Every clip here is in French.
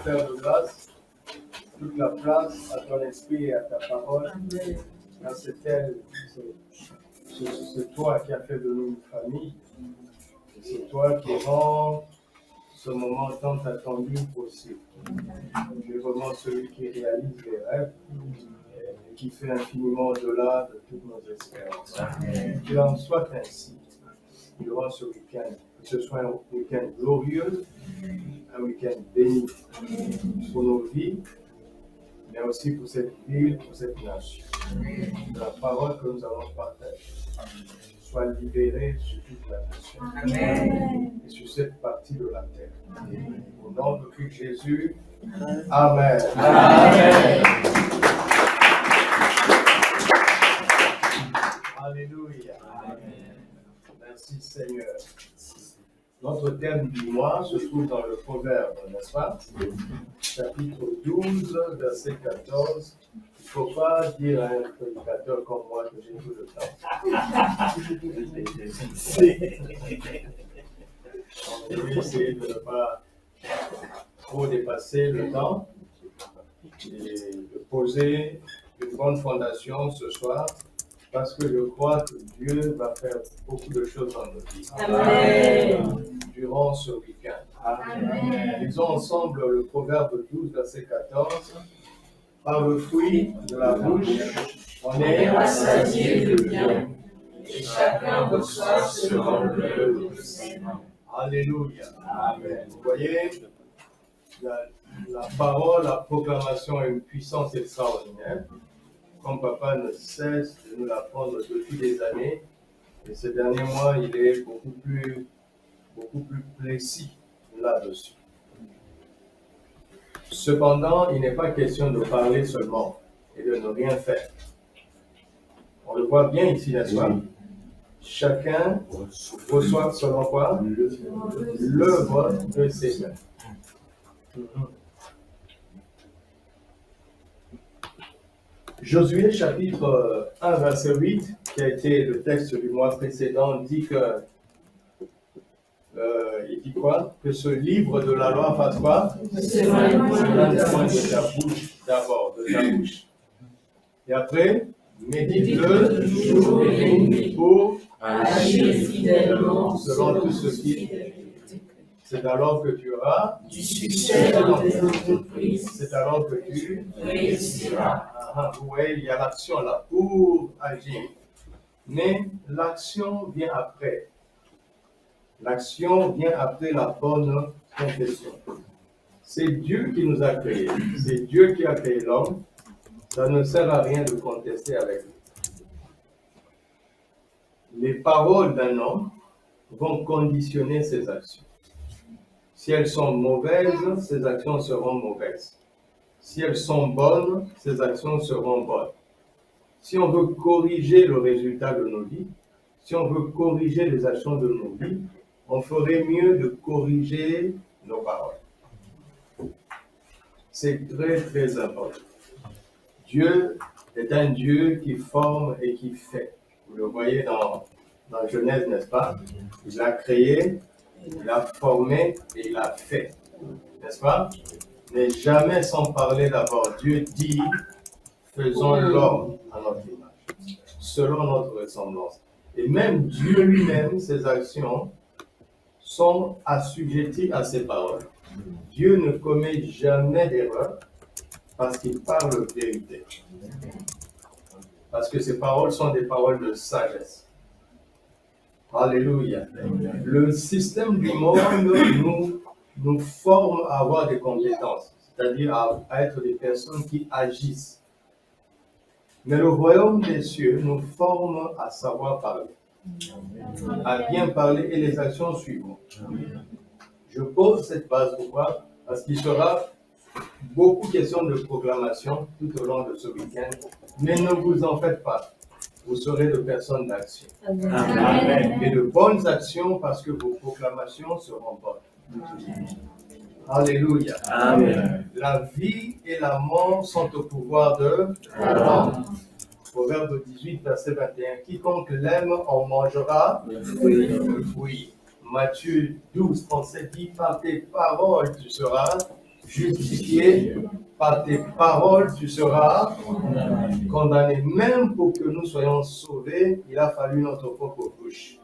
faire de grâce toute la place à ton esprit et à ta parole. Car c'est toi qui as fait de nous une famille. Et c'est toi qui rends ce moment tant attendu possible. Tu es vraiment celui qui réalise les rêves et qui fait infiniment au-delà de toutes nos espérances. Qu'il en soit ainsi durant ce week-end. Que ce soit un week-end glorieux, un week-end béni pour nos vies, mais aussi pour cette ville, pour cette nation. Que la parole que nous allons partager soit libérée sur toute la nation. Amen. Et sur cette partie de la terre. Amen. Au nom de Christ Jésus. Amen. Amen. Alléluia. Amen. Merci Seigneur. Notre thème du mois se trouve dans le Proverbe, n'est-ce pas? Chapitre 12, verset 14. Il ne faut pas dire à un prédicateur comme moi que j'ai tout le temps. On va essayer de ne pas trop dépasser le temps et de poser une bonne fondation ce soir, parce que je crois que Dieu va faire beaucoup de choses dans nos vies. Amen. Durant ce week-end. Amen. Lisons ensemble le Proverbe 12, verset 14. Par le fruit de la bouche, on est rassasié de bien, et chacun reçoit selon l'œuvre de ses mains. Alléluia. Amen. Vous voyez, la parole, la proclamation a une puissance extraordinaire. Comme papa ne cesse de nous l'apprendre depuis des années, et ces derniers mois, il est beaucoup plus précis là-dessus. Cependant, il n'est pas question de parler seulement et de ne rien faire. On le voit bien ici, n'est-ce pas? Chacun reçoit selon quoi? L'œuvre de ses mains. Josué chapitre 1, verset 8, qui a été le texte du mois précédent, dit que il dit quoi? Que ce livre de la loi fasse quoi? De ta bouche d'abord, de ta bouche. Et après, médite-le jour et nuit pour agir fidèlement selon tout ce qui est. C'est alors que tu auras du succès dans tes entreprises. C'est alors que tu réussiras. Vous voyez, il y a l'action là pour agir. Mais l'action vient après. L'action vient après la bonne confession. C'est Dieu qui nous a créés. C'est Dieu qui a créé l'homme. Ça ne sert à rien de contester avec lui. Les paroles d'un homme vont conditionner ses actions. Si elles sont mauvaises, ses actions seront mauvaises. Si elles sont bonnes, ses actions seront bonnes. Si on veut corriger le résultat de nos vies, si on veut corriger les actions de nos vies, on ferait mieux de corriger nos paroles. C'est très, très important. Dieu est un Dieu qui forme et qui fait. Vous le voyez dans Genèse, n'est-ce pas? Il a créé, il a formé et il a fait. N'est-ce pas? Mais jamais sans parler d'abord. Dieu dit, faisons l'homme à notre image, selon notre ressemblance. Et même Dieu lui-même, ses actions sont assujetties à ses paroles. Dieu ne commet jamais d'erreur parce qu'il parle vérité. Parce que ses paroles sont des paroles de sagesse. Alléluia. Le système du monde nous forme à avoir des compétences, c'est-à-dire à être des personnes qui agissent. Mais le royaume des cieux nous forme à savoir parler, à bien parler, et les actions suivront. Je pose cette base pourquoi? Parce qu'il sera beaucoup question de proclamation tout au long de ce week-end, mais ne vous en faites pas. Vous serez de personnes d'action. Amen. Et de bonnes actions parce que vos proclamations seront bonnes. Alléluia. Amen. La vie et la mort sont au pouvoir de la langue. Proverbe 18, verset 21. Quiconque l'aime en mangera le fruit. Matthieu 12, 37 dit, par tes paroles tu seras justifié, par tes paroles, tu seras condamné. Même pour que nous soyons sauvés, il a fallu notre propre bouche.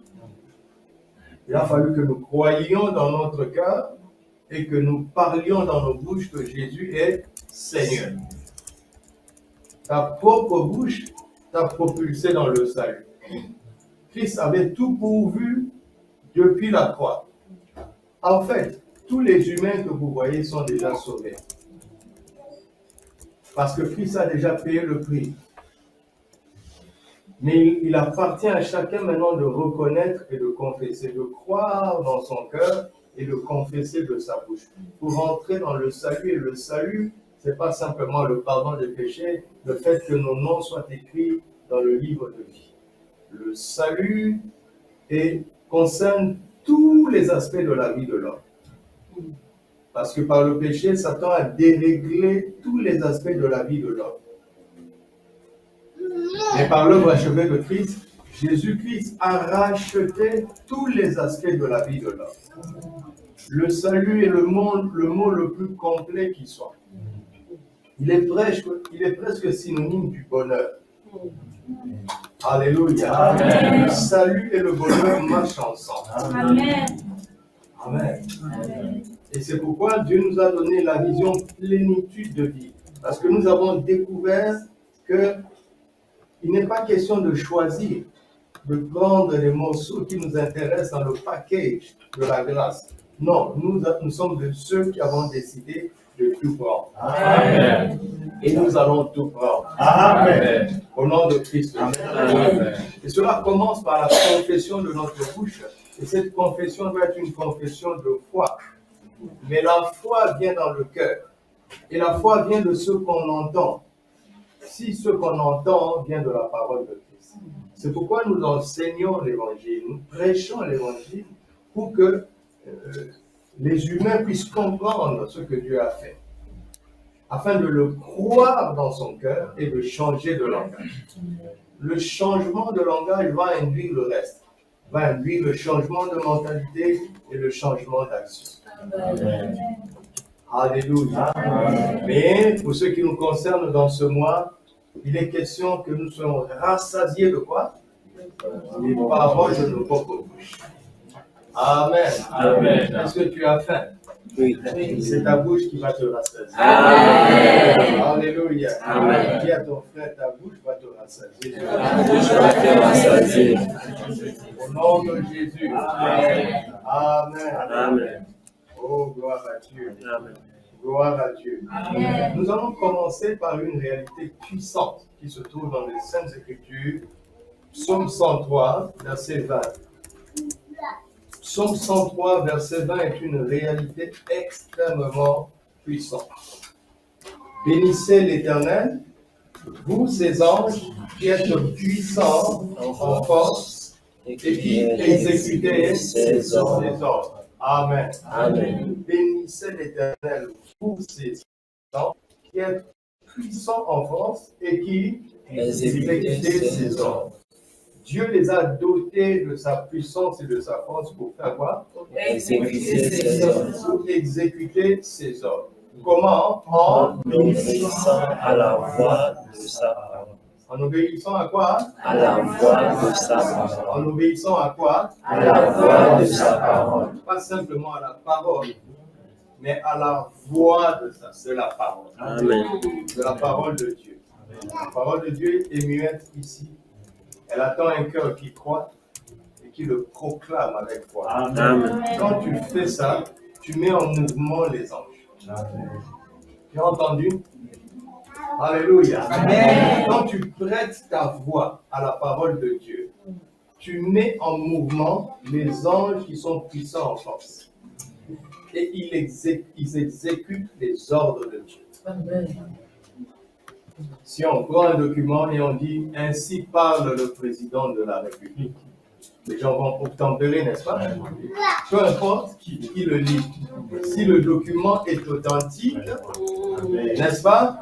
Il a fallu que nous croyions dans notre cœur et que nous parlions dans nos bouches que Jésus est Seigneur. Ta propre bouche t'a propulsé dans le salut. Christ avait tout pourvu depuis la croix. En fait, tous les humains que vous voyez sont déjà sauvés. Parce que Christ a déjà payé le prix. Mais il appartient à chacun maintenant de reconnaître et de confesser, de croire dans son cœur et de confesser de sa bouche. Pour entrer dans le salut, et le salut, ce n'est pas simplement le pardon des péchés, le fait que nos noms soient écrits dans le livre de vie. Le salut concerne tous les aspects de la vie de l'homme. Parce que par le péché, Satan a déréglé tous les aspects de la vie de l'homme. Mais par l'œuvre achevée de Christ, Jésus-Christ a racheté tous les aspects de la vie de l'homme. Le salut est le mot le plus complet qui soit. Il est presque synonyme du bonheur. Alléluia. Amen. Le salut et le bonheur marchent ensemble. Amen. Amen. Amen. Et c'est pourquoi Dieu nous a donné la vision plénitude de vie. Parce que nous avons découvert qu'il n'est pas question de choisir, de prendre les morceaux qui nous intéressent dans le package de la grâce. Non, nous sommes de ceux qui avons décidé de tout prendre. Amen. Et nous allons tout prendre. Amen. Au nom de Christ. Amen. Et cela commence par la confession de notre bouche. Et cette confession doit être une confession de foi. Mais la foi vient dans le cœur. Et la foi vient de ce qu'on entend. Si ce qu'on entend vient de la parole de Christ. C'est pourquoi nous enseignons l'évangile, nous prêchons l'évangile pour que les humains puissent comprendre ce que Dieu a fait, afin de le croire dans son cœur et de changer de langage. Le changement de langage va induire le reste, va induire le changement de mentalité et le changement d'action. Amen. Alléluia. Amen. Mais pour ce qui nous concerne dans ce mois, il est question que nous soyons rassasiés de quoi? Les paroles de nos propres bouches. Amen. Amen. Est-ce que tu as faim? Oui. C'est ta bouche qui va te rassasier. Amen. Alléluia. Amen. Dis à ton frère, ta bouche va te rassasier. Ta bouche va te rassasier. Au nom de Jésus. Amen. Amen. Amen. Oh, gloire à Dieu. Amen. Gloire à Dieu. Amen. Nous allons commencer par une réalité puissante qui se trouve dans les Saintes Écritures. Psaume 103, verset 20. Psaume 103, verset 20 est une réalité extrêmement puissante. Bénissez l'Éternel, vous ses anges qui êtes puissants en force et qui exécutez ses ordres. Amen. Amen. Bénissez l'Éternel, vous ses anges qui êtes puissants en force et qui exécutez ses ordres. Dieu les a dotés de sa puissance et de sa force pour faire quoi? Exécuter ses ordres. Pour exécuter ses ordres. Comment? En obéissant à la voix de sa parole. En obéissant à quoi? À la voix de sa parole. En obéissant à quoi? À la voix de sa parole. Pas simplement à la parole, mais à la voix de la parole. Amen. De la parole de Dieu. La parole de Dieu est muette ici. Elle attend un cœur qui croit et qui le proclame avec foi. Amen. Quand tu fais ça, tu mets en mouvement les anges. Amen. Tu as entendu? Alléluia. Amen. Quand tu prêtes ta voix à la parole de Dieu, tu mets en mouvement les anges qui sont puissants en force. Et ils exécutent les ordres de Dieu. Amen. Si on prend un document et on dit « Ainsi parle le président de la République », Les gens vont obtempérer, n'est-ce pas? Peu importe qui le lit. Si le document est authentique, n'est-ce pas?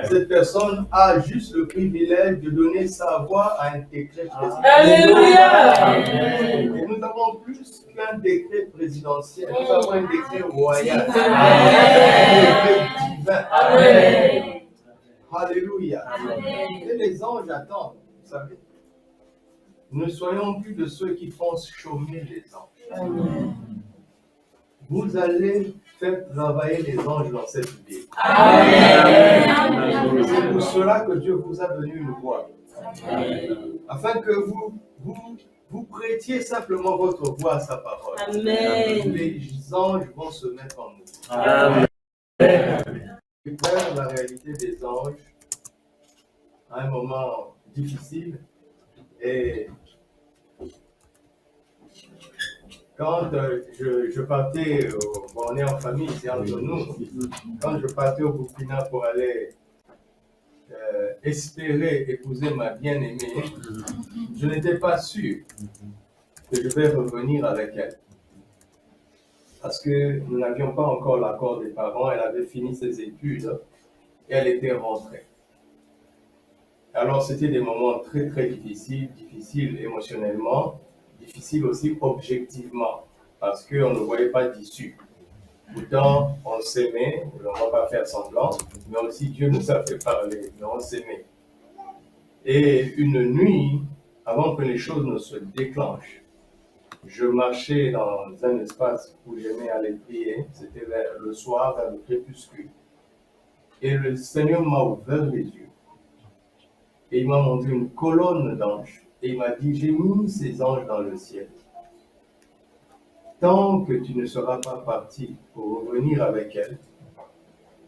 Cette personne a juste le privilège de donner sa voix à un décret présidentiel. Alléluia! Et nous avons plus qu'un décret présidentiel, nous avons un décret royal, un décret divin. Alléluia! Et les anges attendent, vous savez. Ne soyons plus de ceux qui font chômer les anges. Vous allez faire travailler les anges dans cette vie. C'est pour cela que Dieu vous a donné une voix. Afin que vous prêtiez simplement votre voix à sa parole. Les anges vont se mettre en mouvement. Vers la réalité des anges à un moment difficile. Et quand je partais, on est en famille, c'est entre nous, quand je partais au Burkina pour aller espérer épouser ma bien-aimée, je n'étais pas sûr que je vais revenir avec elle. Parce que nous n'avions pas encore l'accord des parents, elle avait fini ses études et elle était rentrée. Alors c'était des moments très très difficiles émotionnellement, difficiles aussi objectivement, parce qu'on ne voyait pas d'issue. Pourtant, on s'aimait, on ne va pas faire semblant, mais aussi Dieu nous a fait parler, mais on s'aimait. Et une nuit, avant que les choses ne se déclenchent, je marchais dans un espace où j'aimais aller prier, c'était vers le soir, vers le crépuscule. Et le Seigneur m'a ouvert les yeux. Et il m'a montré une colonne d'anges. Et il m'a dit, j'ai mis ces anges dans le ciel. Tant que tu ne seras pas parti pour revenir avec elles,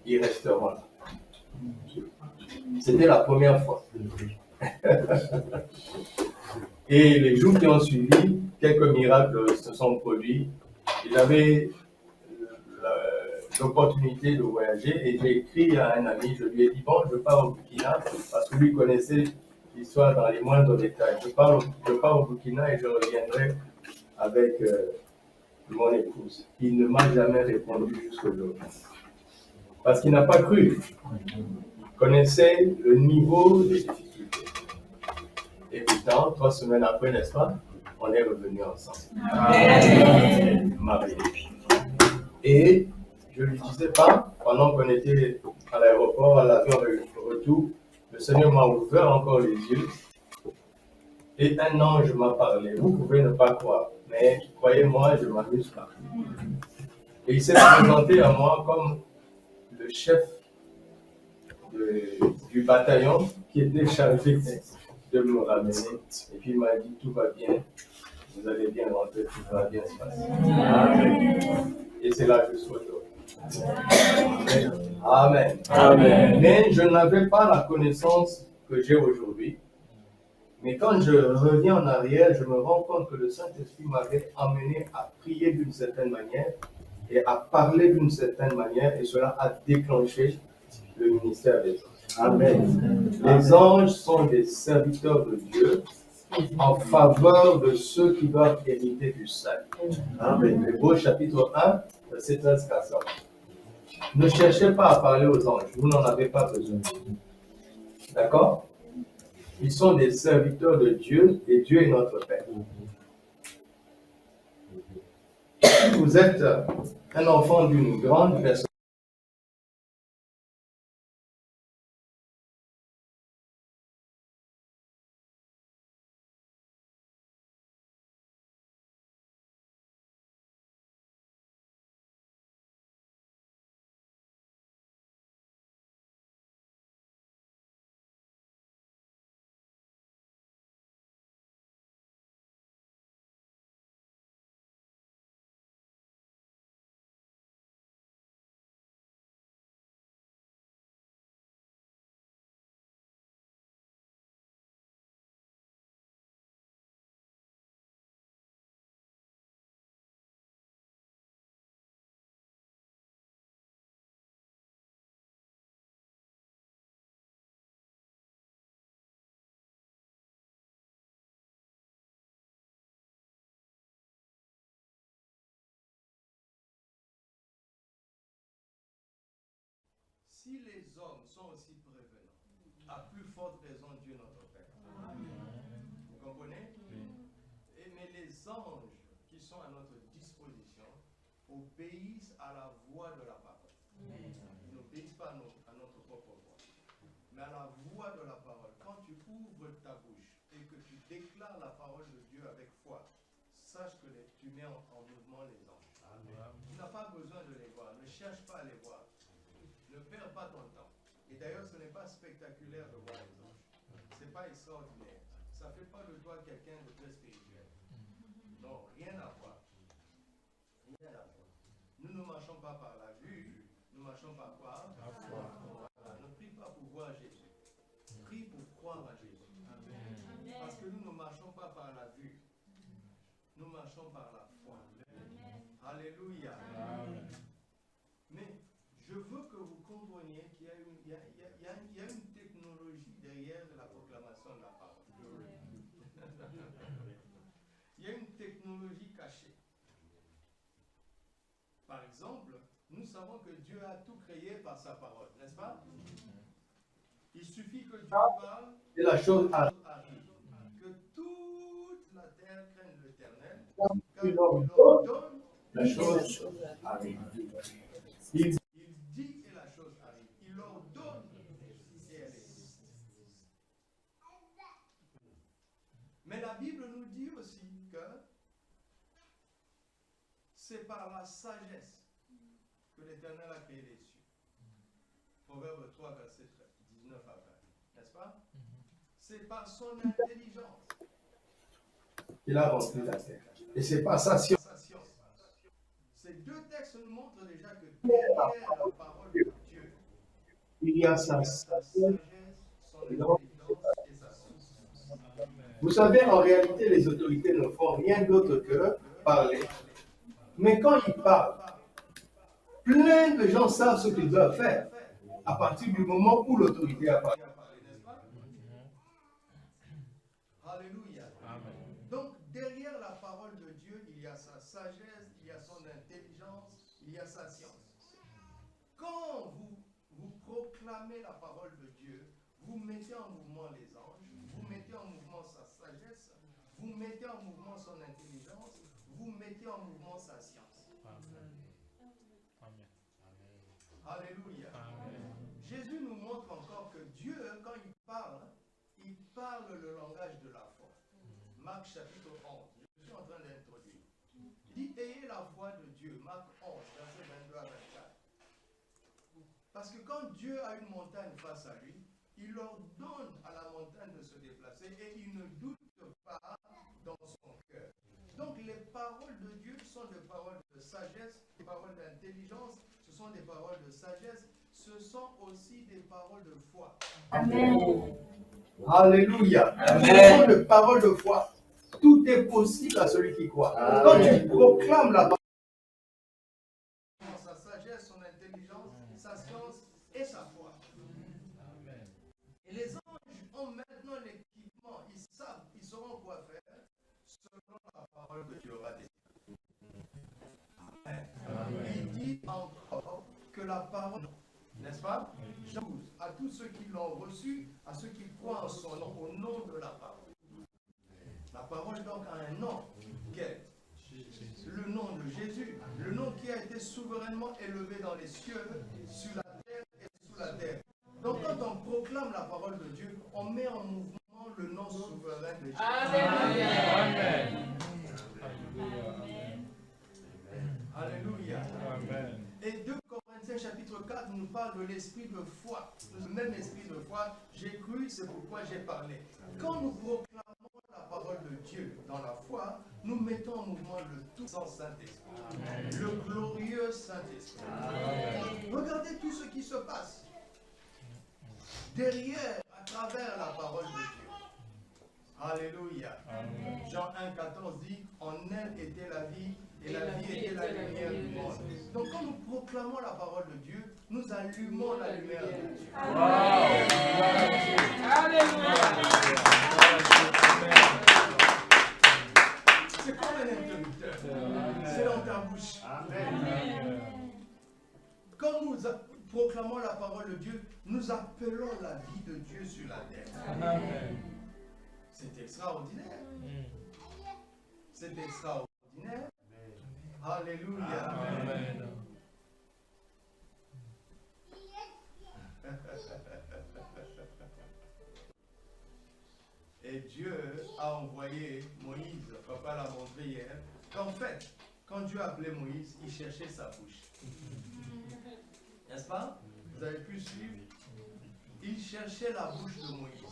ils resteront là. C'était la première fois. Et les jours qui ont suivi, quelques miracles se sont produits. J'avais l'opportunité de voyager et j'ai écrit à un ami, je lui ai dit, bon, je pars au Burkina, parce que lui connaissait l'histoire dans les moindres détails. Je pars au Burkina et je reviendrai avec mon épouse. Il ne m'a jamais répondu jusqu'aujourd'hui. Parce qu'il n'a pas cru. Il connaissait le niveau des difficultés. Et pourtant, 3 semaines après, n'est-ce pas, on est revenus ensemble. Mariés. Et je ne lui disais pas, pendant qu'on était à l'aéroport, à l'avion retour, le Seigneur m'a ouvert encore les yeux et un ange m'a parlé. Vous pouvez ne pas croire, mais croyez-moi, je ne m'amuse pas. Et il s'est présenté à moi comme le chef du bataillon qui était chargé de me ramener. Et puis il m'a dit, tout va bien, vous allez bien rentrer, tout va bien se passer. Et c'est là que je suis aujourd'hui. Amen. Amen. Mais je n'avais pas la connaissance que j'ai aujourd'hui. Mais quand je reviens en arrière, je me rends compte que le Saint-Esprit m'avait amené à prier d'une certaine manière et à parler d'une certaine manière, et cela a déclenché le ministère des anges. Amen. Les anges sont des serviteurs de Dieu en faveur de ceux qui doivent hériter du salut. Amen. Hébreux chapitre 1, verset 13-14. Ne cherchez pas à parler aux anges, vous n'en avez pas besoin. D'accord? Ils sont des serviteurs de Dieu et Dieu est notre Père. Vous êtes un enfant d'une grande personne. Si les hommes sont aussi prévenants, à plus forte raison Dieu notre Père. Vous comprenez? Mais les anges qui sont à notre disposition obéissent à la voix de la parole. Ils n'obéissent pas à notre propre voix, mais à la voix de la parole. Quand tu ouvres ta bouche et que tu déclares la parole de Dieu avec foi, sache que tu mets en mouvement les anges. Amen. Tu n'as pas besoin de les voir, ne cherche pas à les voir. Ne perds pas ton temps. Et d'ailleurs, ce n'est pas spectaculaire de voir les anges. Ce n'est pas extraordinaire. Ça ne fait pas de toi quelqu'un de très spirituel. Non, rien à voir. Rien à voir. Nous ne marchons pas par la vue, nous marchons par quoi? La foi. Voilà. Ne prie pas pour voir Jésus. Prie pour croire à Jésus. Amen. Parce que nous ne marchons pas par la vue. Nous marchons par la foi. Amen. Alléluia. Amen. Mais je veux que vous compreniez qu'il y a une technologie derrière la proclamation de la parole. Il y a une technologie cachée. Par exemple, nous savons que Dieu a tout créé par sa parole, n'est-ce pas? Il suffit que Dieu parle et la chose arrive. Que toute la terre craigne l'Éternel. Quand il leur donne, la chose arrive. Il dit et la chose arrive. Il leur donne et elle existe. Mais la Bible nous dit aussi que c'est par la sagesse que l'Éternel a créé les cieux. Proverbe 3, verset 19 à 20. N'est-ce pas? C'est par son intelligence qu'il a rempli la terre. Et c'est par sa science. Ces deux textes nous montrent déjà que derrière la parole de Dieu, il y a sa sagesse, son intelligence et sa science. Vous savez, en réalité, les autorités ne font rien d'autre que parler. Mais quand ils parlent, plein de gens savent ce qu'ils doivent faire à partir du moment où l'autorité a parlé. Alléluia. Donc, derrière la parole de Dieu, il y a sa sagesse, il y a son intelligence, il y a sa science. Quand vous proclamez la parole de Dieu, vous mettez en mouvement les anges, vous mettez en mouvement sa sagesse, vous mettez en mouvement son intelligence, vous mettez en mouvement sa science. Amen. Alléluia. Amen. Jésus nous montre encore que Dieu, quand il parle le langage de la foi. Marc chapitre 11. Je suis en train d'introduire. Il dit, ayez la foi de Dieu. Marc 11, verset 22 à 24. Parce que quand Dieu a une montagne face à lui, il leur donne à la montagne de se déplacer et il ne doute pas dans son cœur. Donc les paroles de Dieu sont des paroles de sagesse, des paroles d'intelligence, ce sont des paroles de sagesse, ce sont aussi des paroles de foi. Amen. Alléluia. Amen. Ce sont des paroles de foi. Tout est possible à celui qui croit. Amen. Quand tu proclames la parole, sa sagesse, son intelligence, sa science et sa foi. Amen. Et les anges ont maintenant l'équipement, ils savent, ils sauront quoi faire selon la parole que tu auras dit. Amen. Amen. Il dit encore que la parole, n'est-ce pas? Jean 12, à tous ceux qui l'ont reçu, à ceux qui croient en son nom, au nom de la parole. La parole donc a un nom. Quel? Le nom de Jésus, le nom qui a été souverainement élevé dans les cieux, sur la terre et sous la terre. Donc quand on proclame la parole de Dieu, on met en mouvement le nom souverain de Jésus. Amen. Alléluia. Amen. Et 2 Corinthiens chapitre 4 nous parle de l'esprit de foi. Le même esprit de foi, j'ai cru, c'est pourquoi j'ai parlé. Quand nous proclamons la parole de Dieu dans la foi, nous mettons en mouvement le tout-puissant Saint-Esprit, le glorieux Saint-Esprit. Regardez tout ce qui se passe derrière, à travers la parole de Dieu. Alléluia. Amen. Jean 1,14 dit, en elle était la vie, et la vie était la lumière du monde. Donc quand nous proclamons la parole de Dieu, nous allumons la lumière de Dieu. Alléluia. C'est comme un interrupteur. C'est dans ta bouche. Amen. Quand nous proclamons la parole de Dieu, nous appelons la vie de Dieu sur la terre. Amen. C'est extraordinaire. C'est extraordinaire. Alléluia. Amen. Et Dieu a envoyé Moïse, papa l'a montré hier, qu'en fait, quand Dieu appelait Moïse, il cherchait sa bouche. N'est-ce pas? Vous avez pu suivre? Il cherchait la bouche de Moïse.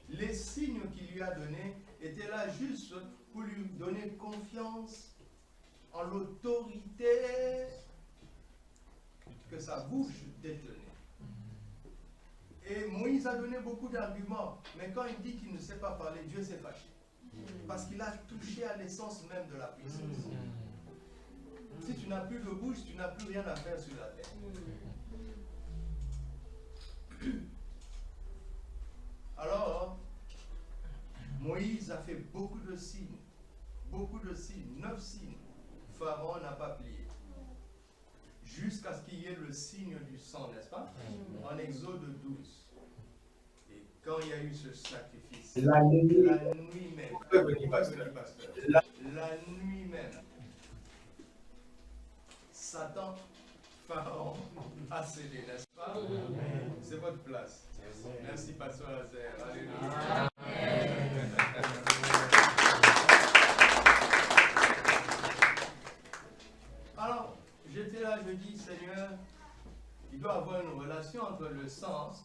Les signes qu'il lui a donnés étaient là juste pour lui donner confiance en l'autorité que sa bouche détenait. Et Moïse a donné beaucoup d'arguments, mais quand il dit qu'il ne sait pas parler, Dieu s'est fâché. Parce qu'il a touché à l'essence même de la puissance. Si tu n'as plus de bouche, tu n'as plus rien à faire sur la terre. Alors, Moïse a fait beaucoup de signes, 9 signes. Pharaon n'a pas plié. Jusqu'à ce qu'il y ait le signe du sang, n'est-ce pas? En Exode 12. Et quand il y a eu ce sacrifice, la nuit même, la nuit même, Satan, Pharaon, a cédé, n'est-ce pas? C'est votre place. Merci, pasteur Azer. Alléluia. Alors, j'étais là, je dis, Seigneur, il doit y avoir une relation entre le sens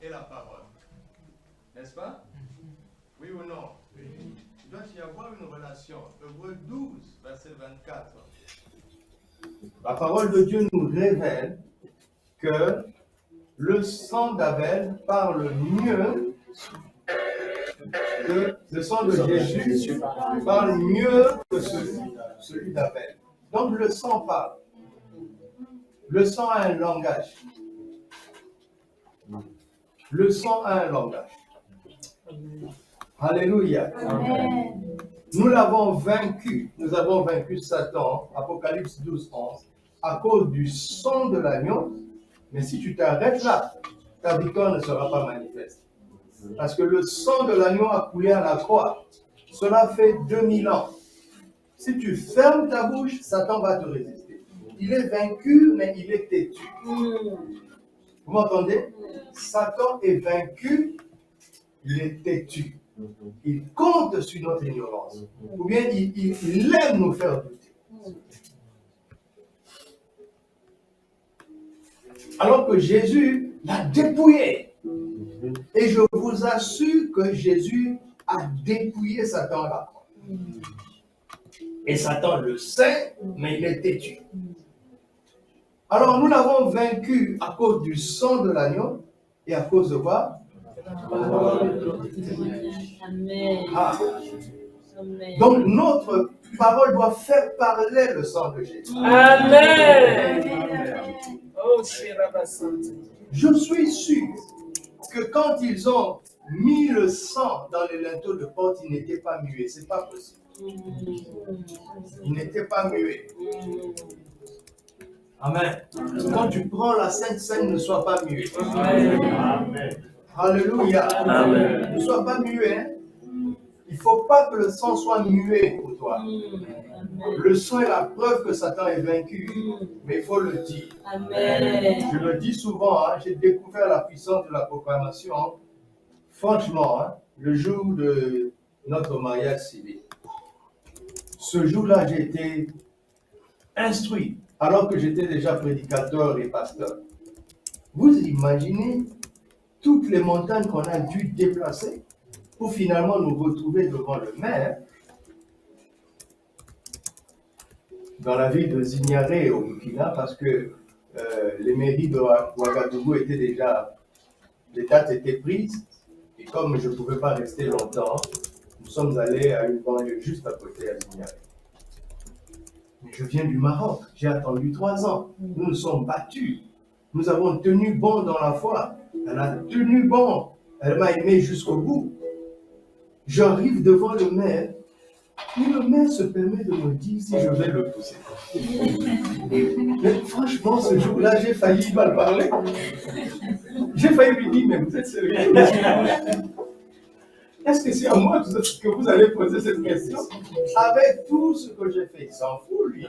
et la parole. N'est-ce pas? Oui ou non? Il doit y avoir une relation. Hébreux 12, verset 24. La parole de Dieu nous révèle que le sang d'Abel parle mieux que le sang de Jésus parle mieux que celui d'Abel. Donc le sang parle. Le sang a un langage. Le sang a un langage. Alléluia. Amen. Nous l'avons vaincu. Nous avons vaincu Satan, Apocalypse 12, 11, à cause du sang de l'agneau. Mais si tu t'arrêtes là, ta victoire ne sera pas manifeste. Parce que le sang de l'agneau a coulé à la croix. Cela fait 2000 ans. Si tu fermes ta bouche, Satan va te résister. Il est vaincu, mais il est têtu. Vous m'entendez? Satan est vaincu, il est têtu. Il compte sur notre ignorance. Ou bien il aime nous faire douter. Alors que Jésus l'a dépouillé. Et je vous assure que Jésus a dépouillé Satan à la croix. Et Satan le sait, mais il est têtu. Alors nous l'avons vaincu à cause du sang de l'agneau et à cause de quoi? Amen. Ah. Amen. Donc notre parole doit faire parler le sang de Jésus. Amen. Oh, Je suis sûr que quand ils ont mis le sang dans les linteaux de porte, ils n'étaient pas muets. C'est pas possible. Ils n'étaient pas muets. Amen. Quand tu prends la Sainte Seine, ne sois pas muet. Amen. Alléluia. Amen. Ne sois pas muet. Hein? Il ne faut pas que le sang soit muet pour toi. Le sang est la preuve que Satan est vaincu, mais il faut le dire. Amen. Je le dis souvent, hein, j'ai découvert la puissance de la proclamation, franchement, hein, le jour de notre mariage civil. Ce jour-là, j'ai été instruit, alors que j'étais déjà prédicateur et pasteur. Vous imaginez toutes les montagnes qu'on a dû déplacer pour finalement nous retrouver devant le maire dans la ville de Zignaré au Burkina, parce que les mairies de Ouagadougou étaient déjà, les dates étaient prises, et comme je ne pouvais pas rester longtemps, nous sommes allés à une banlieue juste à côté à Zignaré. Mais je viens du Maroc, j'ai attendu 3 ans, nous nous sommes battus, nous avons tenu bon dans la foi, elle a tenu bon, elle m'a aimé jusqu'au bout. J'arrive devant le maire, Et le maire se permet de me dire si je vais le pousser. Mais franchement, ce jour-là, j'ai failli mal parler. J'ai failli lui dire, mais vous êtes sérieux? Est-ce que c'est à moi que vous allez poser cette question? Avec tout ce que j'ai fait, il s'en fout, lui.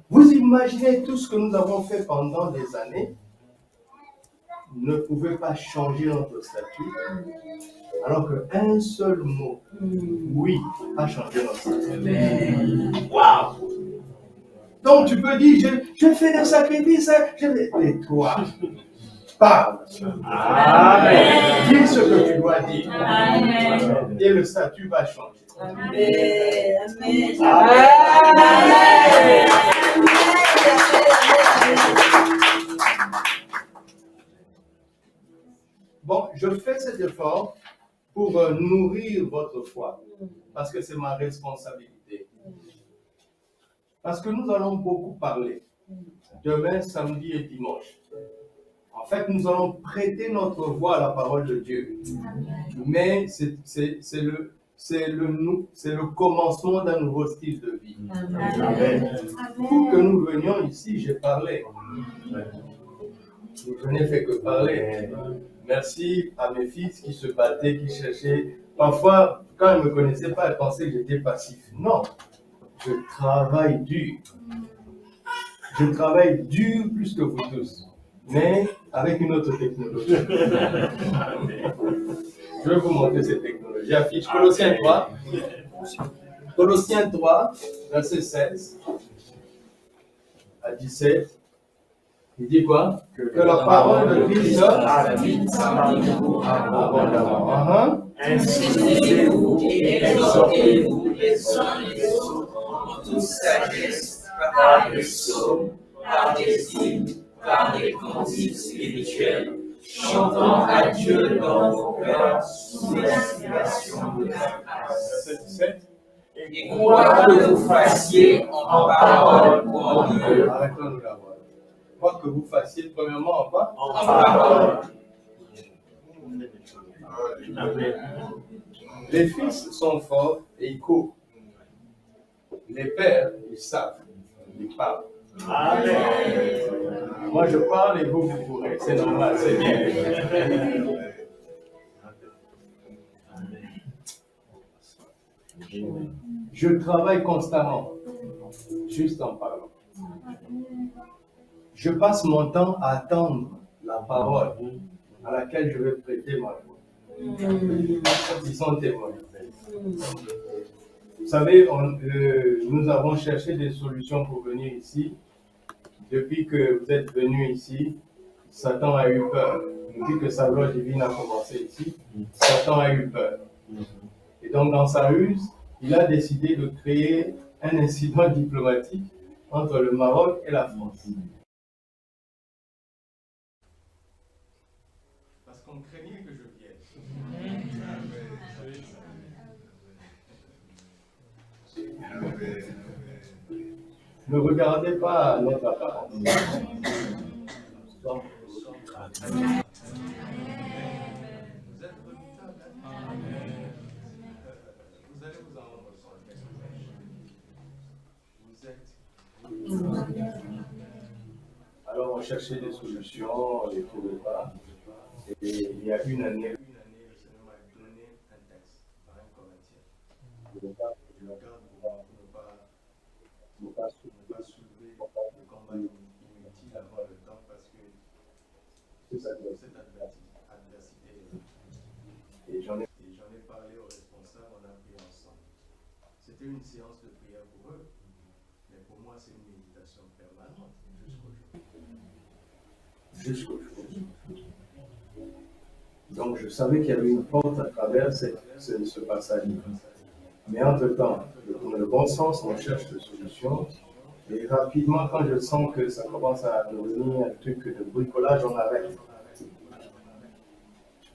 Vous imaginez tout ce que nous avons fait pendant des années ne pouvait pas changer notre statut, alors qu'un seul mot, oui, a changé notre statut. Waouh! Donc tu peux dire, je fais des sacrifices, et toi, parle. Amen. Dis ce que tu dois dire. Amen. Et le statut va changer. Amen. Amen. Amen. Bon, je fais cet effort pour nourrir votre foi, parce que c'est ma responsabilité. Parce que nous allons beaucoup parler, demain, samedi et dimanche. En fait, nous allons prêter notre voix à la parole de Dieu. Mais c'est le commencement d'un nouveau style de vie. Amen. Pour que nous venions ici, j'ai parlé. Je n'ai fait que parler. Merci à mes fils qui se battaient, qui cherchaient. Parfois, quand ils ne me connaissaient pas, ils pensaient que j'étais passif. Non, je travaille dur. Je travaille dur plus que vous tous, mais avec une autre technologie. Je vais vous montrer cette technologie. Affiche Colossiens 3. Colossiens 3, verset 16 à 17. Il dit quoi? Que la parole de Christ abondamment. Instruisez-vous et exhortez-vous les uns les autres en toute sagesse, par des psaumes, par des hymnes, par des cantiques spirituels, chantant à Dieu dans vos cœurs sous l'inspiration de la grâce. Verset 17. Et quoi que vous fassiez en parole ou en œuvre, Arrêtons-nous là. Quoi que vous fassiez, premièrement, en quoi? en parole. Les fils sont forts et ils courent. Les pères, ils savent, ils parlent. Amen. Moi, je parle et vous courez. C'est normal, c'est bien. Je travaille constamment, juste en parlant. Je passe mon temps à attendre la parole à laquelle je vais prêter ma voix. Ils sont témoins. Vous savez, nous avons cherché des solutions pour venir ici. Depuis que vous êtes venus ici, Satan a eu peur. Depuis que sa loi divine a commencé ici, Satan a eu peur. Et donc, dans sa ruse, il a décidé de créer un incident diplomatique entre le Maroc et la France. Parce qu'on craignait que je vienne. Ne regardez pas notre apparence. Vous êtes redoutable. Vous allez vous en rendre compte. Vous êtes. Alors on cherchait des solutions, on ne les trouvait pas. Et il y a une année, le Seigneur m'a donné un texte par un Corinthien. Je le garde pour ne pas soulever le combat inutile avant le temps parce que cette adversité. Et j'en ai parlé aux responsables, on a prié ensemble. C'était une séance de prière pour eux, mais pour moi c'est une méditation permanente jusqu'au jour. Donc je savais qu'il y avait une porte à travers ce passage. Mais entre-temps, dans le bon sens, on cherche des solutions. Et rapidement, quand je sens que ça commence à devenir un truc de bricolage, on arrête.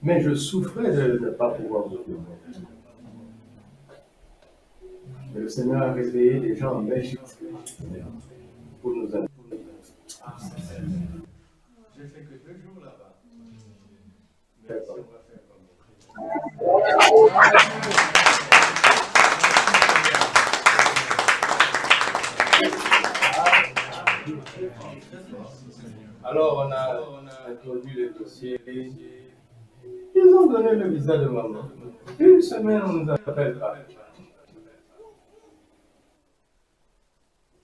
Mais je souffrais de ne pas pouvoir vous dire. Mais le Seigneur a réveillé des gens en Belgique pour nous aider. J'ai fait que 2 jours là-bas. Mais ici, on va faire comme Alors, on a introduit le dossier. Ils ont donné le visa de maman. Une semaine, on ne nous appelle pas.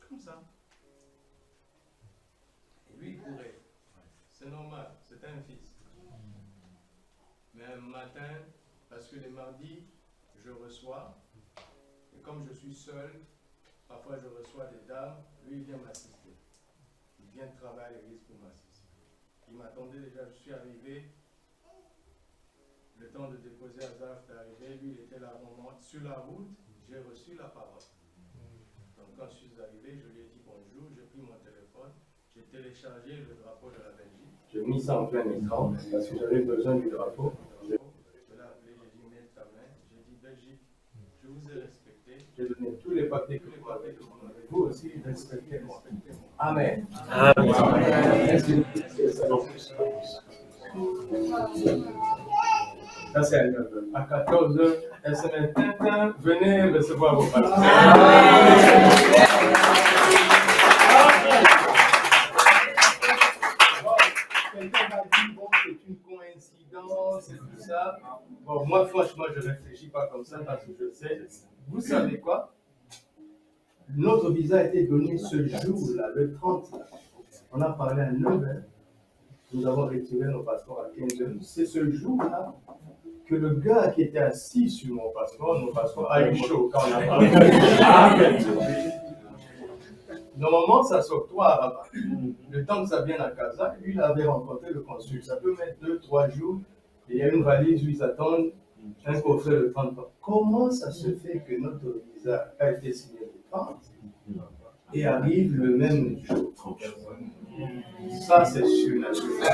Comme ça. Et lui, il courait. C'est normal, c'est un fils. Mais un matin, parce que les mardis, je reçois, et comme je suis seul, parfois je reçois des dames, lui il vient m'assister. Il vient travailler à l'église pour m'assister. Il m'attendait déjà, je suis arrivé, le temps de déposer Azaf est arrivé, lui il était là au moment, sur la route, j'ai reçu la parole. Donc quand je suis arrivé, je lui ai dit bonjour, j'ai pris mon téléphone, j'ai téléchargé le drapeau de la Belgique. J'ai mis ça en plein écran parce que j'avais besoin du drapeau. Je l'ai appelé, j'ai dit mets ta main, j'ai dit Belgique, je vous ai respecté. J'ai donné tous les papiers que vous avez demandé. Vous aussi, respectez-moi. Amen. Ça, c'est à 14h, SMS, venez recevoir vos papiers. Quelqu'un m'a dit, bon, c'est une coïncidence, c'est tout ça. Bon, moi, franchement, je ne réfléchis pas comme ça parce que je sais. Vous savez quoi? Notre visa a été donné ce jour-là, le 30. On a parlé à 9h. Nous avons retiré nos passeports à 15h. C'est ce jour-là que le gars qui était assis sur mon passeport a eu chaud quand on a parlé. Normalement, ça s'octroie à Rabat. Le temps que ça vienne à Casa, lui, il avait rencontré le consul. Ça peut mettre 2-3 jours. Et il y a une valise où ils attendent un coffret de 30 ans. Comment ça se fait que notre visa a été signé le 30 et arrive le même jour? Ça, c'est surnaturel.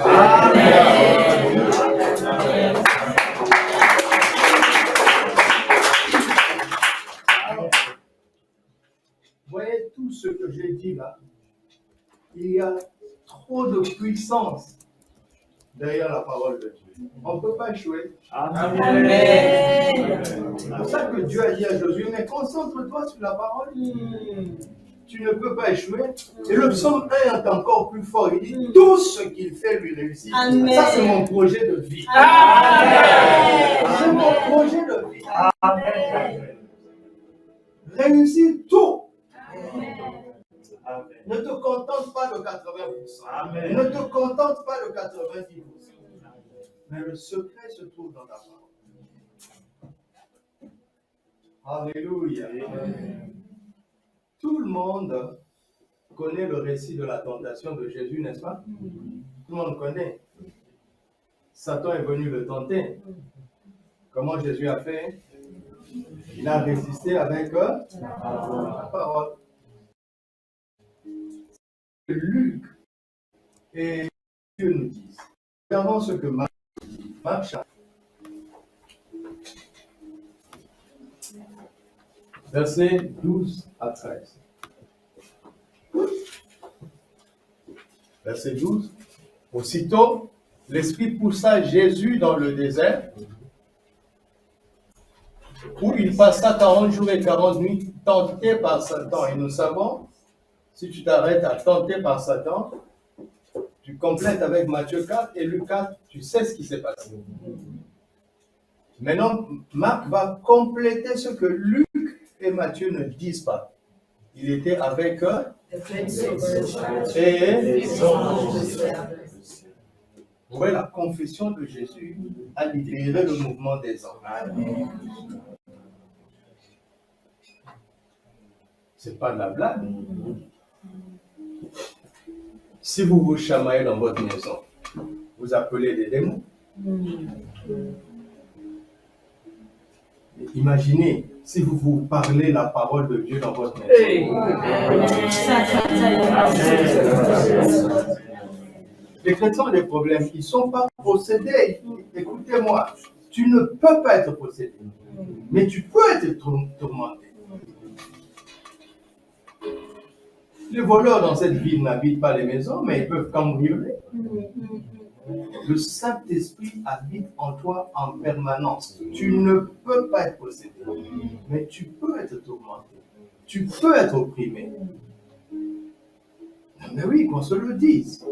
Voyez tout ce que j'ai dit là. Il y a trop de puissance derrière la parole de Dieu. On ne peut pas échouer. Amen. C'est pour ça que Dieu a dit à Josué, mais concentre-toi sur la parole. Tu ne peux pas échouer. Et le psaume 1 est encore plus fort. Il dit, tout ce qu'il fait lui réussit. Amen. Ça, c'est mon projet de vie. Amen. C'est mon projet de vie. Amen. Réussir tout. Amen. Ne te contente pas de 80%. Amen. Ne te contente pas de 90%. Mais le secret se trouve dans ta parole. Alléluia. Tout le monde connaît le récit de la tentation de Jésus, n'est-ce pas? Tout le monde connaît. Satan est venu le tenter. Comment Jésus a fait? Il a résisté avec la parole. Luc et Dieu nous disent. Regardons ce que Marc a. Versets 12 à 13. Verset 12. Aussitôt, l'Esprit poussa Jésus dans le désert, où il passa 40 jours et 40 nuits tenté par Satan. Et nous savons, si tu t'arrêtes à tenter par Satan, tu complètes avec Matthieu 4 et Luc 4, tu sais ce qui s'est passé. Maintenant, Marc va compléter ce que Luc et Matthieu ne disent pas. Il était avec eux et vous voyez, la confession de Jésus a libéré le mouvement des anges. C'est pas de la blague. Si vous vous chamaillez dans votre maison, vous appelez des démons. Imaginez si vous vous parlez la parole de Dieu dans votre maison. Les chrétiens ont des problèmes. Ils ne sont pas possédés. Écoutez-moi, tu ne peux pas être possédé, mais tu peux être tourmenté. Les voleurs dans cette ville n'habitent pas les maisons, mais ils peuvent cambrioler. Le Saint-Esprit habite en toi en permanence. Tu ne peux pas être possédé, mais tu peux être tourmenté. Tu peux être opprimé. Mais oui, qu'on se le dise.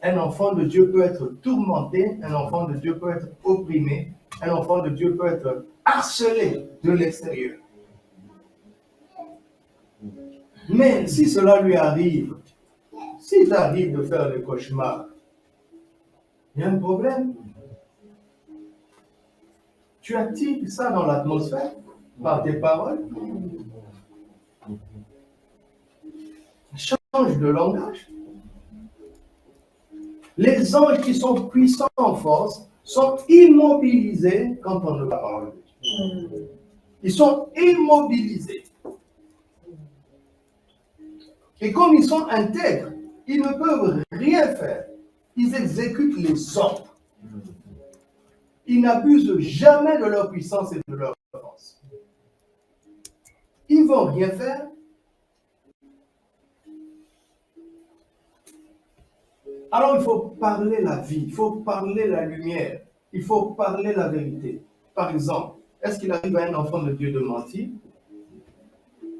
Un enfant de Dieu peut être tourmenté, un enfant de Dieu peut être opprimé, un enfant de Dieu peut être harcelé de l'extérieur. Mais si cela lui arrive, s'il arrive de faire des cauchemars, il y a un problème. Tu actives ça dans l'atmosphère par tes paroles. Change de langage. Les anges qui sont puissants en force sont immobilisés quand on ne parle pas. Ils sont immobilisés. Et comme ils sont intègres, ils ne peuvent rien faire. Ils exécutent les ordres. Ils n'abusent jamais de leur puissance et de leur force. Ils ne vont rien faire. Alors il faut parler la vie, il faut parler la lumière, il faut parler la vérité. Par exemple, est-ce qu'il arrive à un enfant de Dieu de mentir?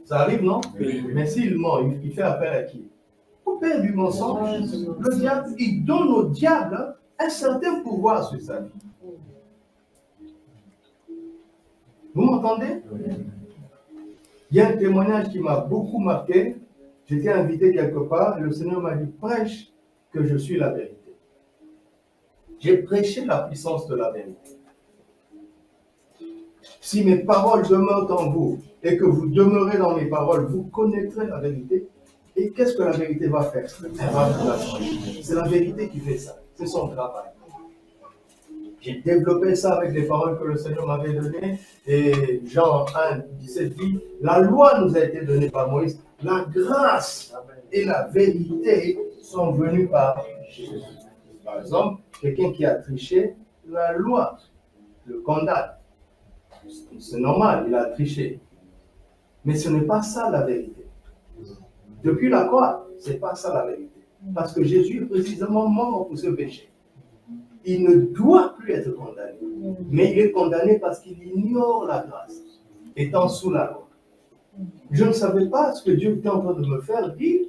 Ça arrive, non? Oui. Mais s'il ment, il fait appel à qui? Au père du mensonge. Le diable, il donne au diable un certain pouvoir sur sa vie. Vous m'entendez? Il y a un témoignage qui m'a beaucoup marqué. J'étais invité quelque part et le Seigneur m'a dit, prêche que je suis la vérité. J'ai prêché la puissance de la vérité. Si mes paroles demeurent en vous et que vous demeurez dans mes paroles, vous connaîtrez la vérité. Et qu'est-ce que la vérité va faire? Elle va vous affranchir. C'est la vérité qui fait ça. C'est son travail. J'ai développé ça avec les paroles que le Seigneur m'avait données. Et Jean 1, 17 dit, la loi nous a été donnée par Moïse. La grâce et la vérité sont venues par Jésus. Par exemple, quelqu'un qui a triché, la loi le condamne. C'est normal, il a triché. Mais ce n'est pas ça la vérité. Depuis la croix, ce n'est pas ça la vérité. Parce que Jésus est précisément mort pour ce péché. Il ne doit plus être condamné. Mais il est condamné parce qu'il ignore la grâce, étant sous la loi. Je ne savais pas ce que Dieu était en train de me faire dire.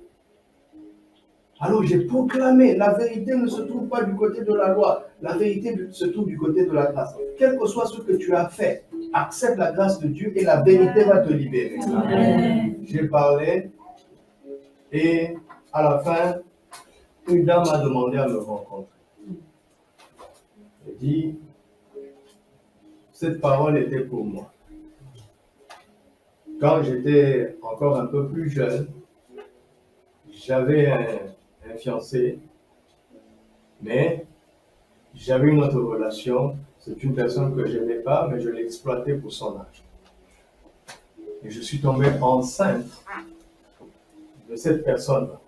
Alors j'ai proclamé, la vérité ne se trouve pas du côté de la loi, la vérité se trouve du côté de la grâce. Quel que soit ce que tu as fait, accepte la grâce de Dieu et la vérité va te libérer. J'ai parlé et à la fin, une dame m'a demandé à me rencontrer. Elle dit, cette parole était pour moi. Quand j'étais encore un peu plus jeune, j'avais un fiancé, mais j'avais une autre relation. C'est une personne que je n'aimais pas, mais je l'ai exploitée pour son âge. Et je suis tombé enceinte de cette personne-là.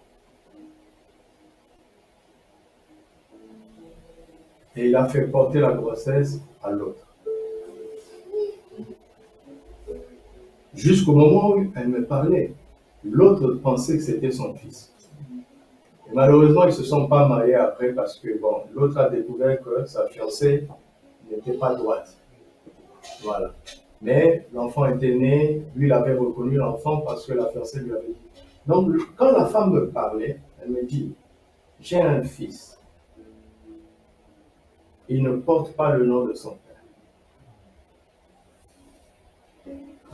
Et il a fait porter la grossesse à l'autre. Jusqu'au moment où elle me parlait, l'autre pensait que c'était son fils. Et malheureusement, ils ne se sont pas mariés après parce que bon, l'autre a découvert que sa fiancée n'était pas droite. Voilà. Mais l'enfant était né, lui il avait reconnu l'enfant parce que la fiancée lui avait dit. Donc quand la femme me parlait, elle me dit, j'ai un fils. Il ne porte pas le nom de son père.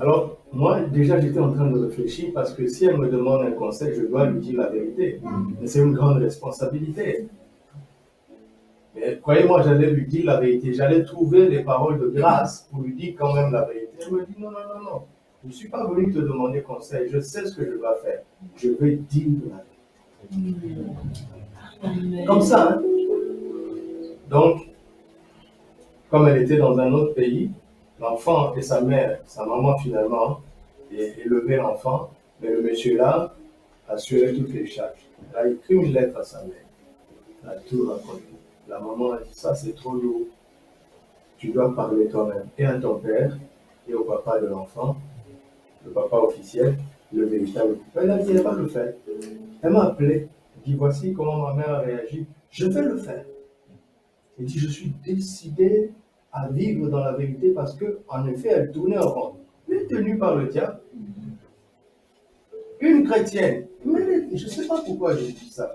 Alors, moi, déjà, j'étais en train de réfléchir parce que si elle me demande un conseil, je dois lui dire la vérité. Mais c'est une grande responsabilité. Mais croyez-moi, j'allais lui dire la vérité. J'allais trouver les paroles de grâce pour lui dire quand même la vérité. Elle me dit, non, non, non, non. Je ne suis pas venu te demander conseil. Je sais ce que je dois faire. Je vais dire la vérité. Comme ça, hein? Donc, comme elle était dans un autre pays, l'enfant et sa mère, sa maman finalement, élevaient l'enfant, mais le monsieur-là assurait toutes les charges. Elle a écrit une lettre à sa mère. Elle a tout raconté. La maman a dit, ça c'est trop lourd. Tu dois parler toi-même et à ton père et au papa de l'enfant, le papa officiel, le véritable papa. Elle a dit, elle va le faire. Elle m'a appelé. Elle dit, voici comment ma mère a réagi. Je vais le faire. Elle dit, je suis décidé à vivre dans la vérité parce qu'en effet, elle tournait en rond. Elle est tenue par le diable. Une chrétienne. Mais je ne sais pas pourquoi j'ai dit ça.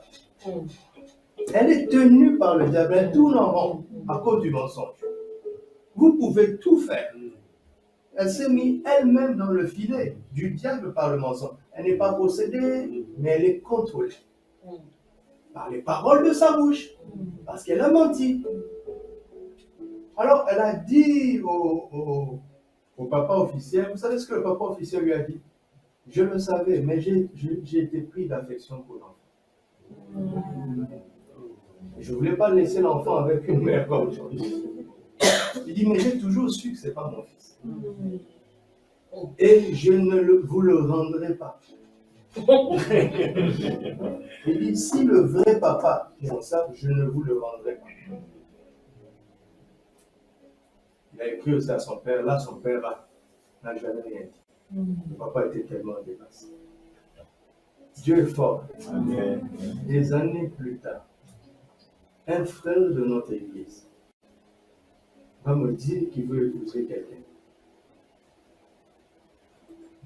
Elle est tenue par le diable, elle tourne en rond à cause du mensonge. Vous pouvez tout faire. Elle s'est mise elle-même dans le filet du diable par le mensonge. Elle n'est pas possédée, mais elle est contrôlée par les paroles de sa bouche, parce qu'elle a menti. Alors, elle a dit au papa officiel, vous savez ce que le papa officiel lui a dit? Je le savais, mais j'ai été pris d'affection pour l'enfant. Je ne voulais pas laisser l'enfant avec une mère comme aujourd'hui. Il dit, mais j'ai toujours su que ce n'est pas mon fils. Et je ne vous le rendrai pas. Il dit, si le vrai papa font ça, je ne vous le rendrai pas. Il a écrit aussi à son père. Là, son père n'a jamais rien dit. Le papa était tellement dépassé. Dieu est fort. Amen. Des années plus tard, un frère de notre église va me dire qu'il veut épouser quelqu'un.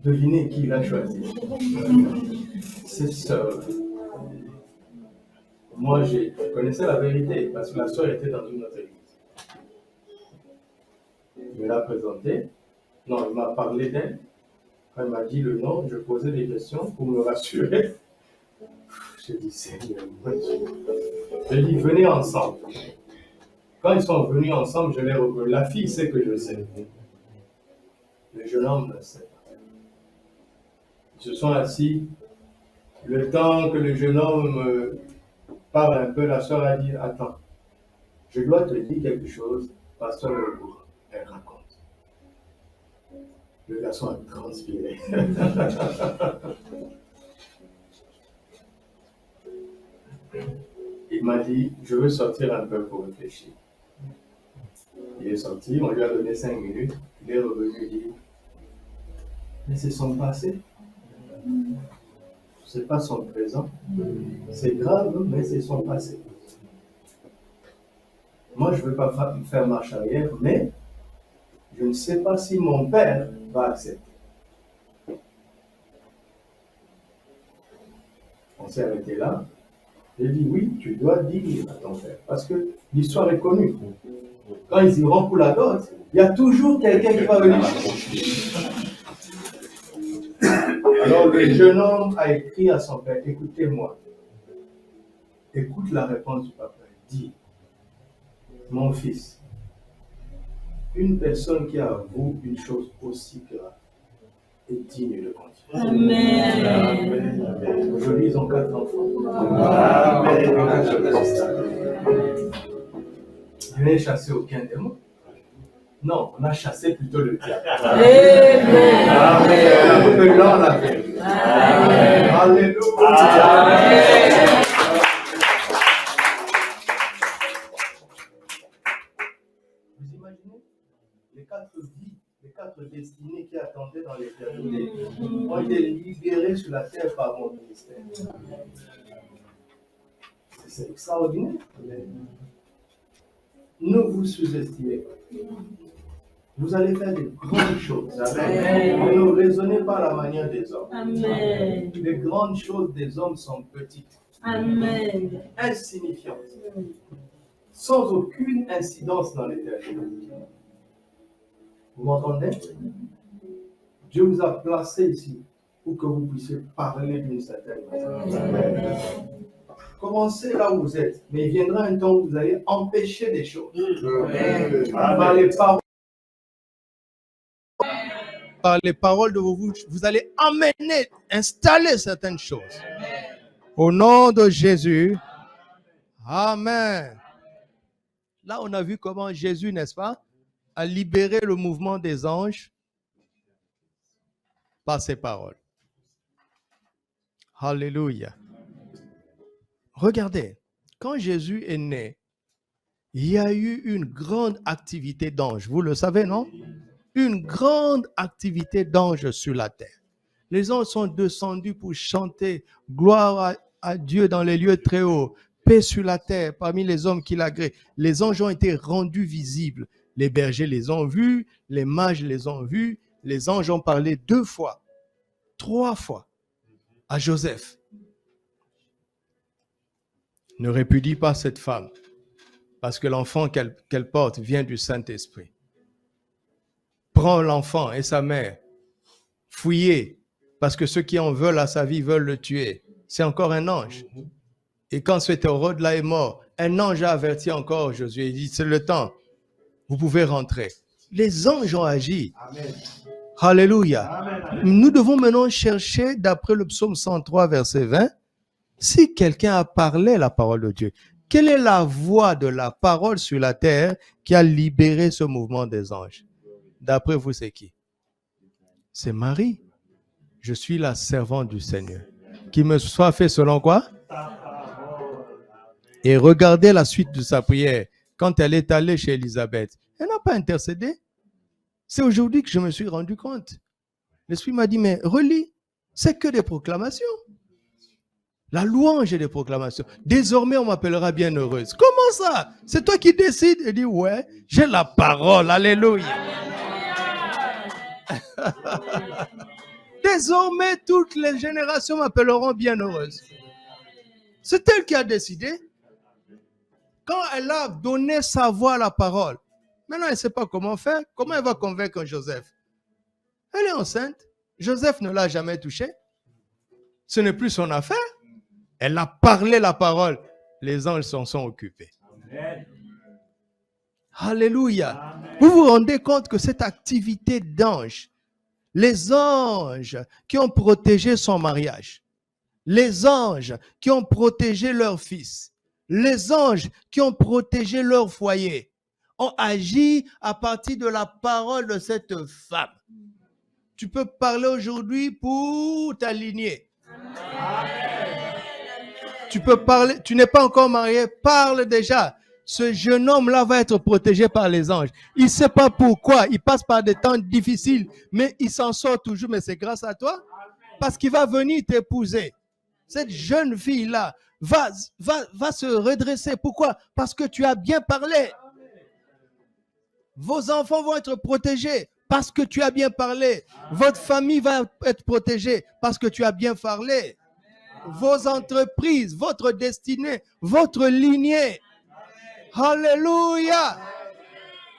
Devinez qui il a choisi. Ses sœurs. Moi, je connaissais la vérité parce que la sœur était dans une autre église. Il me l'a présenté. Non, il m'a parlé d'elle. Quand il m'a dit le nom, je posais des questions pour me rassurer. Je dis, Seigneur, mon Dieu. Je dis, venez ensemble. Quand ils sont venus ensemble, je l'ai reconnu. La fille sait que je sais. Le jeune homme ne sait pas. Ils se sont assis. Le temps que le jeune homme parle un peu, la soeur a dit, attends, je dois te dire quelque chose, pasteur Lecourt. Elle raconte. Le garçon a transpiré. Il m'a dit, je veux sortir un peu pour réfléchir. Il est sorti, on lui a donné 5 minutes. Il est revenu et dit, mais c'est son passé. C'est pas son présent. C'est grave, mais c'est son passé. Moi, je ne veux pas faire marche arrière, mais je ne sais pas si mon père va accepter. On s'est arrêté là. J'ai dit oui, tu dois dire à ton père. Parce que l'histoire est connue. Quand ils iront pour la dot, il y a toujours quelqu'un qui va venir. Alors le jeune homme a écrit à son père, écoutez-moi. Écoute la réponse du papa. Dis, mon fils, une personne qui avoue une chose aussi grave est digne de confiance. Amen. Amen. Aujourd'hui, ils ont 4 enfants. Amen. Je n'ai chassé aucun démon. Non, on a chassé plutôt le diable. Amen. Amen. Que l'on l'a fait. Amen. Alléluia. Amen. Vous imaginez les 4 vies, les 4 destinées qui attendaient dans l'éternité ont été libérées sur la terre par mon ministère. C'est extraordinaire. Ne vous sous-estimez pas. Vous allez faire de grandes choses. Amen. Ne raisonnez pas à la manière des hommes. Amen. Les grandes choses des hommes sont petites, Amen. insignifiantes, sans aucune incidence dans l'éternité. Vous m'entendez? Dieu vous a placé ici pour que vous puissiez parler d'une certaine manière. Commencez là où vous êtes, mais il viendra un temps où vous allez empêcher des choses. Par les paroles de vos bouches, vous allez emmener, installer certaines choses. Au nom de Jésus. Amen. Là, on a vu comment Jésus, n'est-ce pas, a libéré le mouvement des anges par ses paroles. Alléluia. Regardez, quand Jésus est né, il y a eu une grande activité d'anges. Vous le savez, non? Une grande activité d'anges sur la terre. Les anges sont descendus pour chanter gloire à Dieu dans les lieux très hauts, paix sur la terre parmi les hommes qui l'agréent. Les anges ont été rendus visibles. Les bergers les ont vus, les mages les ont vus. Les anges ont parlé 2 fois, 3 fois à Joseph. Ne répudie pas cette femme, parce que l'enfant qu'elle porte vient du Saint-Esprit. Prends l'enfant et sa mère, fouillez, parce que ceux qui en veulent à sa vie veulent le tuer. C'est encore un ange. Et quand cet Hérode là est mort, un ange a averti encore Josué. Il dit, c'est le temps, vous pouvez rentrer. Les anges ont agi. Amen. Alléluia. Amen. Nous devons maintenant chercher, d'après le psaume 103, verset 20, si quelqu'un a parlé la parole de Dieu. Quelle est la voix de la parole sur la terre qui a libéré ce mouvement des anges? D'après vous, c'est qui? C'est Marie. Je suis la servante du Seigneur. Qui me soit fait selon quoi? Et regardez la suite de sa prière. Quand elle est allée chez Élisabeth, elle n'a pas intercédé. C'est aujourd'hui que je me suis rendu compte. L'Esprit m'a dit, mais relis, c'est que des proclamations. La louange et des proclamations. Désormais, on m'appellera bienheureuse. Comment ça? C'est toi qui décides? Et dit, ouais, j'ai la parole. Alléluia. Désormais, toutes les générations m'appelleront bienheureuse. C'est elle qui a décidé. Quand elle a donné sa voix à la parole, maintenant elle ne sait pas comment faire. Comment elle va convaincre Joseph? Elle est enceinte. Joseph ne l'a jamais touchée. Ce n'est plus son affaire. Elle a parlé la parole. Les anges s'en sont occupés. Amen. Alléluia. Amen. Vous vous rendez compte que cette activité d'ange, les anges qui ont protégé son mariage, les anges qui ont protégé leur fils, les anges qui ont protégé leur foyer, ont agi à partir de la parole de cette femme. Tu peux parler aujourd'hui pour t'aligner. Tu peux parler, tu n'es pas encore marié, parle déjà. Ce jeune homme-là va être protégé par les anges. Il ne sait pas pourquoi, il passe par des temps difficiles, mais il s'en sort toujours, mais c'est grâce à toi. Parce qu'il va venir t'épouser. Cette jeune fille-là va se redresser. Pourquoi? Parce que tu as bien parlé. Vos enfants vont être protégés parce que tu as bien parlé. Votre famille va être protégée parce que tu as bien parlé. Vos entreprises, votre destinée, votre lignée. Alléluia.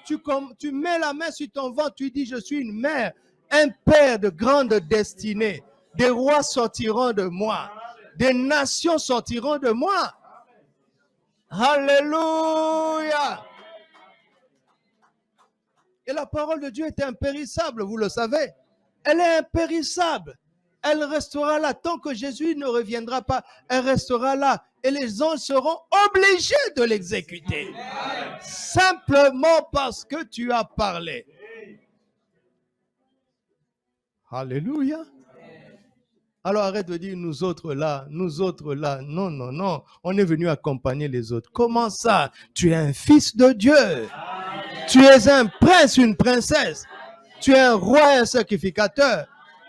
Tu mets la main sur ton ventre, tu dis, je suis une mère, un père de grande destinée. Des rois sortiront de moi. Des nations sortiront de moi. Alléluia. Et la parole de Dieu est impérissable, vous le savez. Elle est impérissable. Elle restera là tant que Jésus ne reviendra pas. Elle restera là. Et les anges seront obligés de l'exécuter. Simplement parce que tu as parlé. Alléluia. Alors arrête de dire nous autres là. Non, non, non. On est venu accompagner les autres. Comment ça? Tu es un fils de Dieu. Tu es un prince, une princesse. Tu es un roi et un sacrificateur.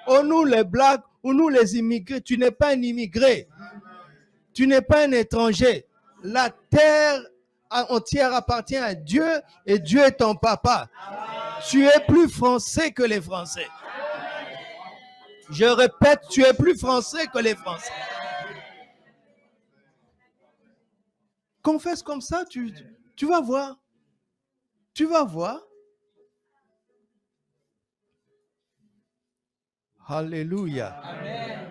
Oh, nous les blacks, ou nous les immigrés, tu n'es pas un immigré. Tu n'es pas un étranger. La terre entière appartient à Dieu et Dieu est ton papa. Tu es plus français que les Français. Je répète, tu es plus français que les Français. Confesse comme ça, tu vas voir. Tu vas voir. Alléluia. Amen.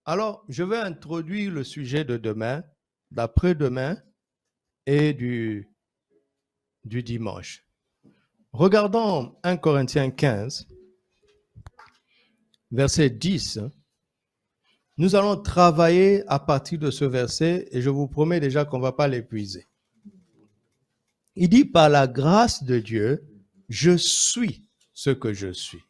Alors, je vais introduire le sujet de demain, d'après-demain et du dimanche. Regardons 1 Corinthiens 15, verset 10. Nous allons travailler à partir de ce verset et je vous promets déjà qu'on ne va pas l'épuiser. Il dit, par la grâce de Dieu, je suis ce que je suis.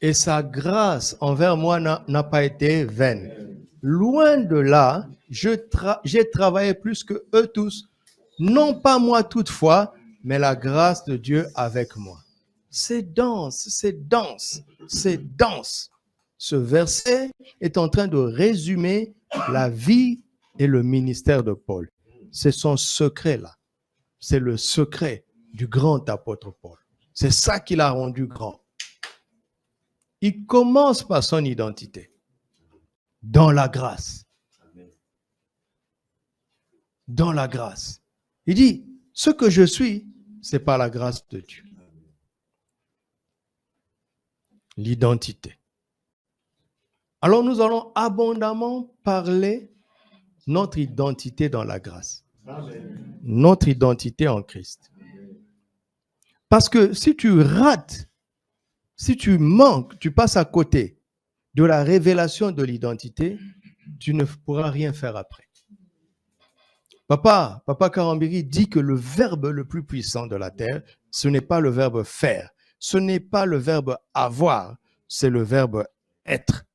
Et sa grâce envers moi n'a pas été vaine. Loin de là, j'ai travaillé plus que eux tous. Non pas moi toutefois, mais la grâce de Dieu avec moi. C'est dense, c'est dense, c'est dense. Ce verset est en train de résumer la vie et le ministère de Paul. C'est son secret là. C'est le secret du grand apôtre Paul. C'est ça qui l'a rendu grand. Il commence par son identité. dans la grâce. Dans la grâce. Il dit, ce que je suis, c'est par la grâce de Dieu. L'identité. Alors nous allons abondamment parler notre identité dans la grâce. Amen. Notre identité en Christ. Parce que si tu rates, si tu manques, tu passes à côté de la révélation de l'identité, tu ne pourras rien faire après. Papa Karambiri dit que le verbe le plus puissant de la terre, ce n'est pas le verbe faire, ce n'est pas le verbe avoir, c'est le verbe être.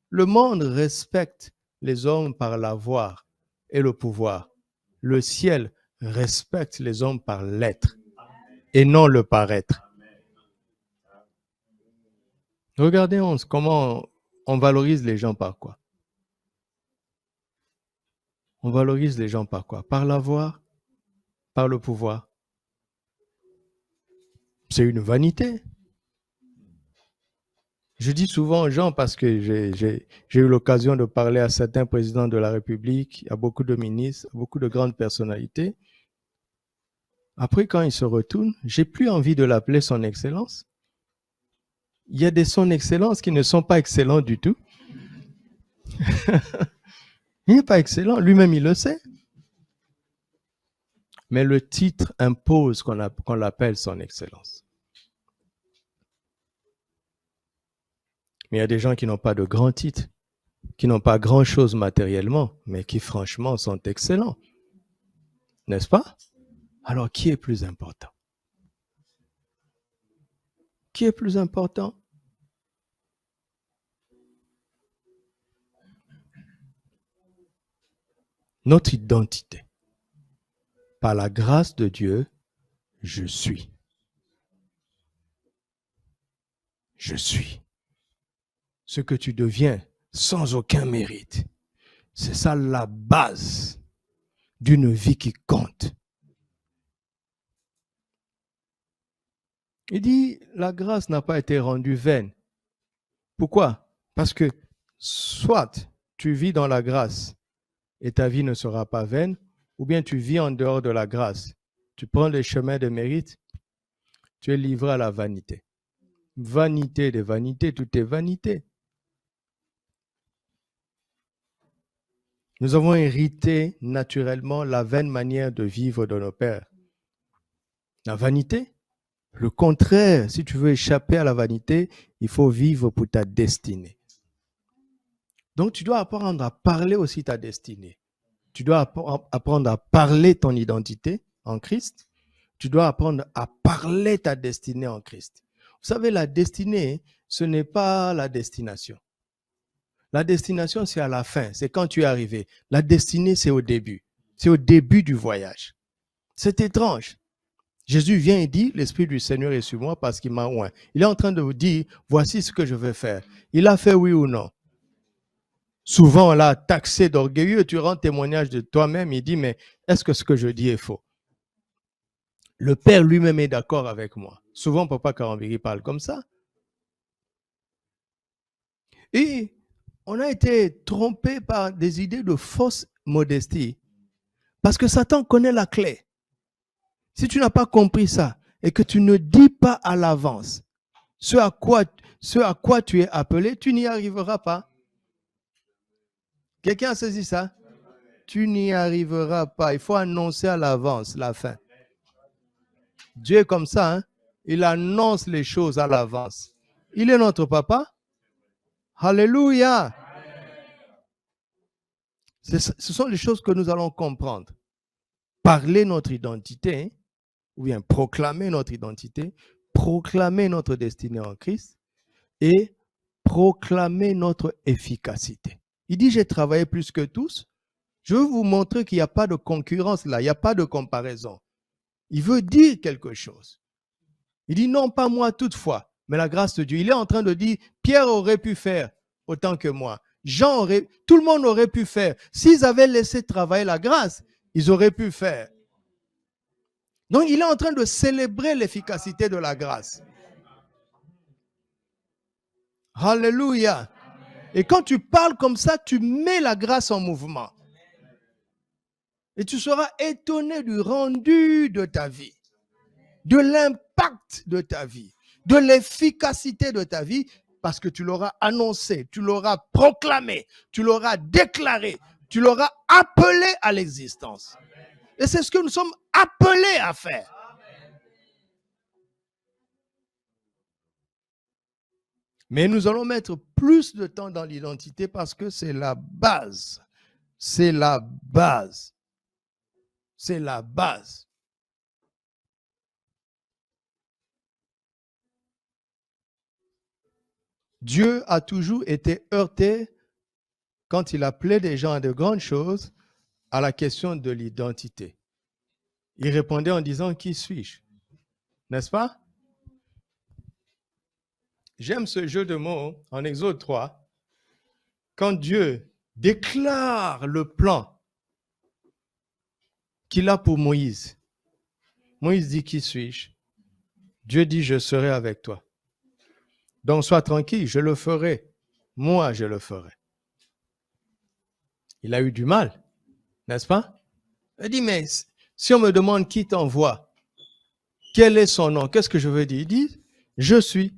Le monde respecte les hommes par l'avoir et le pouvoir. Le ciel respecte les hommes par l'être et non le paraître. Regardez comment on valorise les gens par quoi? On valorise les gens par quoi? Par l'avoir, par le pouvoir. C'est une vanité. Je dis souvent aux gens, parce que j'ai eu l'occasion de parler à certains présidents de la République, à beaucoup de ministres, à beaucoup de grandes personnalités. Après, quand ils se retournent, j'ai plus envie de l'appeler son excellence. Il y a des son excellence qui ne sont pas excellents du tout. Il n'est pas excellent, lui-même il le sait. Mais le titre impose qu'on l'appelle son excellence. Mais il y a des gens qui n'ont pas de grands titres, qui n'ont pas grand-chose matériellement, mais qui franchement sont excellents. N'est-ce pas? Alors qui est plus important? Qui est plus important? Notre identité. Par la grâce de Dieu, je suis. Je suis. Ce que tu deviens sans aucun mérite. C'est ça la base d'une vie qui compte. Il dit, la grâce n'a pas été rendue vaine. Pourquoi? Parce que soit tu vis dans la grâce et ta vie ne sera pas vaine, ou bien tu vis en dehors de la grâce. Tu prends le chemin de mérite, tu es livré à la vanité. Vanité de vanité, tout est vanité. Nous avons hérité naturellement la vaine manière de vivre de nos pères. La vanité, le contraire, si tu veux échapper à la vanité, il faut vivre pour ta destinée. Donc tu dois apprendre à parler aussi ta destinée. Tu dois apprendre à parler ton identité en Christ. Tu dois apprendre à parler ta destinée en Christ. Vous savez, la destinée, ce n'est pas la destination. La destination, c'est à la fin, c'est quand tu es arrivé. La destinée, c'est au début. C'est au début du voyage. C'est étrange. Jésus vient et dit, l'Esprit du Seigneur est sur moi parce qu'il m'a oint. Il est en train de vous dire, voici ce que je vais faire. Il a fait oui ou non? Souvent, on l'a taxé d'orgueilleux, tu rends témoignage de toi-même, il dit, mais est-ce que ce que je dis est faux? Le Père lui-même est d'accord avec moi. Souvent, Papa Karambiri parle comme ça. Et on a été trompé par des idées de fausse modestie. Parce que Satan connaît la clé. Si tu n'as pas compris ça et que tu ne dis pas à l'avance ce à quoi tu es appelé, tu n'y arriveras pas. Quelqu'un a saisi ça? Tu n'y arriveras pas. Il faut annoncer à l'avance la fin. Dieu est comme ça, hein? Il annonce les choses à l'avance. Il est notre papa. Alléluia. Ce sont les choses que nous allons comprendre. Parler notre identité, hein, ou bien proclamer notre identité, proclamer notre destinée en Christ et proclamer notre efficacité. Il dit, j'ai travaillé plus que tous. Je veux vous montrer qu'il n'y a pas de concurrence là, il n'y a pas de comparaison. Il veut dire quelque chose. Il dit, non, pas moi toutefois, mais la grâce de Dieu. Il est en train de dire, Pierre aurait pu faire autant que moi. Tout le monde aurait pu faire. S'ils avaient laissé travailler la grâce, ils auraient pu faire. Donc, il est en train de célébrer l'efficacité de la grâce. Alléluia. Et quand tu parles comme ça, tu mets la grâce en mouvement. Et tu seras étonné du rendu de ta vie, de l'impact de ta vie, de l'efficacité de ta vie, parce que tu l'auras annoncé, tu l'auras proclamé, tu l'auras déclaré, tu l'auras appelé à l'existence. Et c'est ce que nous sommes appelés à faire. Mais nous allons mettre plus de temps dans l'identité parce que c'est la base. C'est la base. C'est la base. Dieu a toujours été heurté quand il appelait des gens à de grandes choses à la question de l'identité. Il répondait en disant « Qui suis-je » N'est-ce pas? J'aime ce jeu de mots en Exode 3. Quand Dieu déclare le plan qu'il a pour Moïse, Moïse dit « Qui suis-je » Dieu dit « Je serai avec toi. Donc sois tranquille, je le ferai. Moi, je le ferai. » Il a eu du mal, n'est-ce pas? Il dit « Mais si on me demande qui t'envoie, quel est son nom? Qu'est-ce que je veux dire? » Il dit « Je suis. »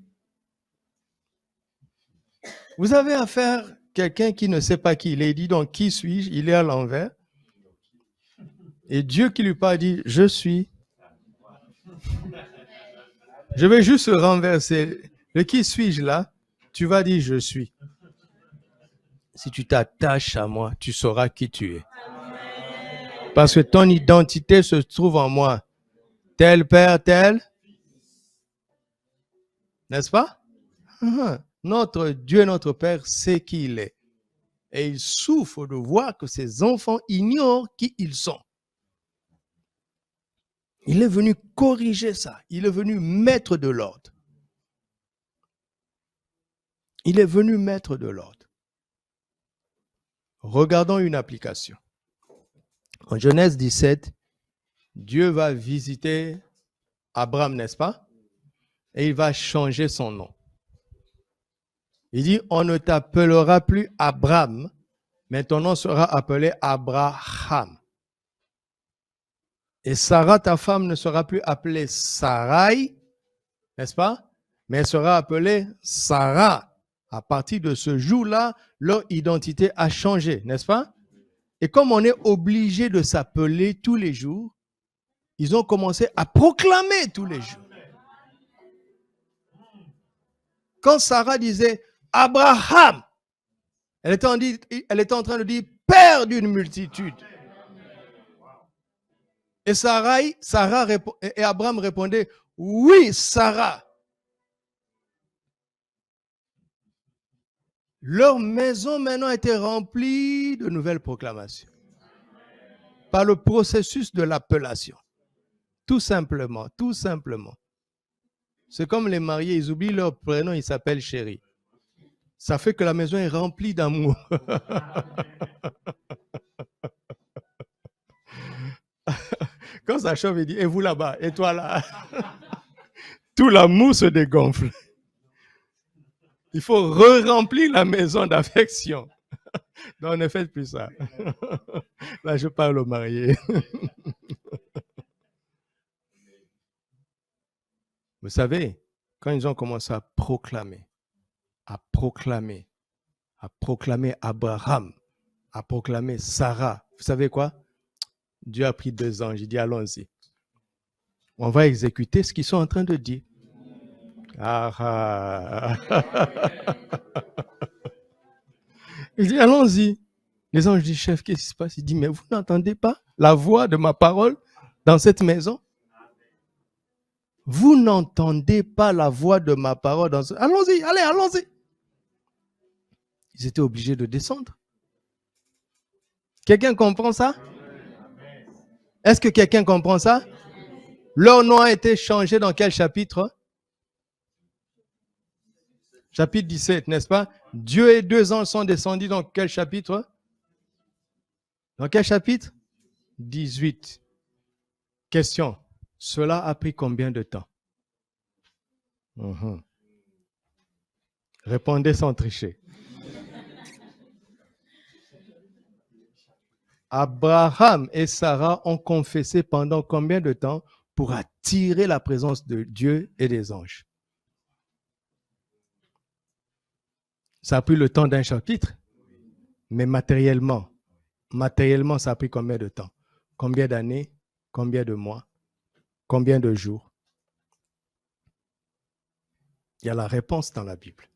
Vous avez affaire à quelqu'un qui ne sait pas qui il est. Il dit donc, qui suis-je? Il est à l'envers. Et Dieu qui lui parle dit, je suis. Je vais juste renverser. Le qui suis-je là, tu vas dire, je suis. Si tu t'attaches à moi, tu sauras qui tu es. Parce que ton identité se trouve en moi. Tel père, tel. N'est-ce pas? Notre Dieu, notre Père, sait qui il est. Et il souffre de voir que ses enfants ignorent qui ils sont. Il est venu corriger ça. Il est venu mettre de l'ordre. Il est venu mettre de l'ordre. Regardons une application. En Genèse 17, Dieu va visiter Abraham, n'est-ce pas? Et il va changer son nom. Il dit, on ne t'appellera plus Abraham, mais ton nom sera appelé Abraham. Et Sarah, ta femme, ne sera plus appelée Sarai, n'est-ce pas? Mais elle sera appelée Sarah. À partir de ce jour-là, leur identité a changé, n'est-ce pas? Et comme on est obligé de s'appeler tous les jours, ils ont commencé à proclamer tous les jours. Quand Sarah disait Abraham, elle était en train de dire père d'une multitude. Et et Abraham répondait oui, Sarah. Leur maison maintenant était remplie de nouvelles proclamations par le processus de l'appellation. Tout simplement, tout simplement. C'est comme les mariés, ils oublient leur prénom, ils s'appellent chéri. Ça fait que la maison est remplie d'amour. Quand ça chauffe, il dit, et vous là-bas, et toi là. Tout l'amour se dégonfle. Il faut re-remplir la maison d'affection. Non, ne faites plus ça. Là, je parle aux mariés. Vous savez, quand ils ont commencé à proclamer Abraham, à proclamer Sarah, vous savez quoi? Dieu a pris 2 anges, il dit allons-y. On va exécuter ce qu'ils sont en train de dire. Il dit allons-y. Les anges disent chef, qu'est-ce qui se passe? Il dit mais vous n'entendez pas la voix de ma parole dans cette maison? Vous n'entendez pas la voix de ma parole dans cette... Allons-y, allez, allons-y. Ils étaient obligés de descendre. Quelqu'un comprend ça? Est-ce que quelqu'un comprend ça? Leur nom a été changé dans quel chapitre? Chapitre 17, n'est-ce pas? Dieu et 2 anges sont descendus dans quel chapitre? Dans quel chapitre? 18. Question. Cela a pris combien de temps? Répondez sans tricher. Abraham et Sarah ont confessé pendant combien de temps pour attirer la présence de Dieu et des anges? Ça a pris le temps d'un chapitre, mais matériellement, ça a pris combien de temps? Combien d'années? Combien de mois? Combien de jours? Il y a la réponse dans la Bible.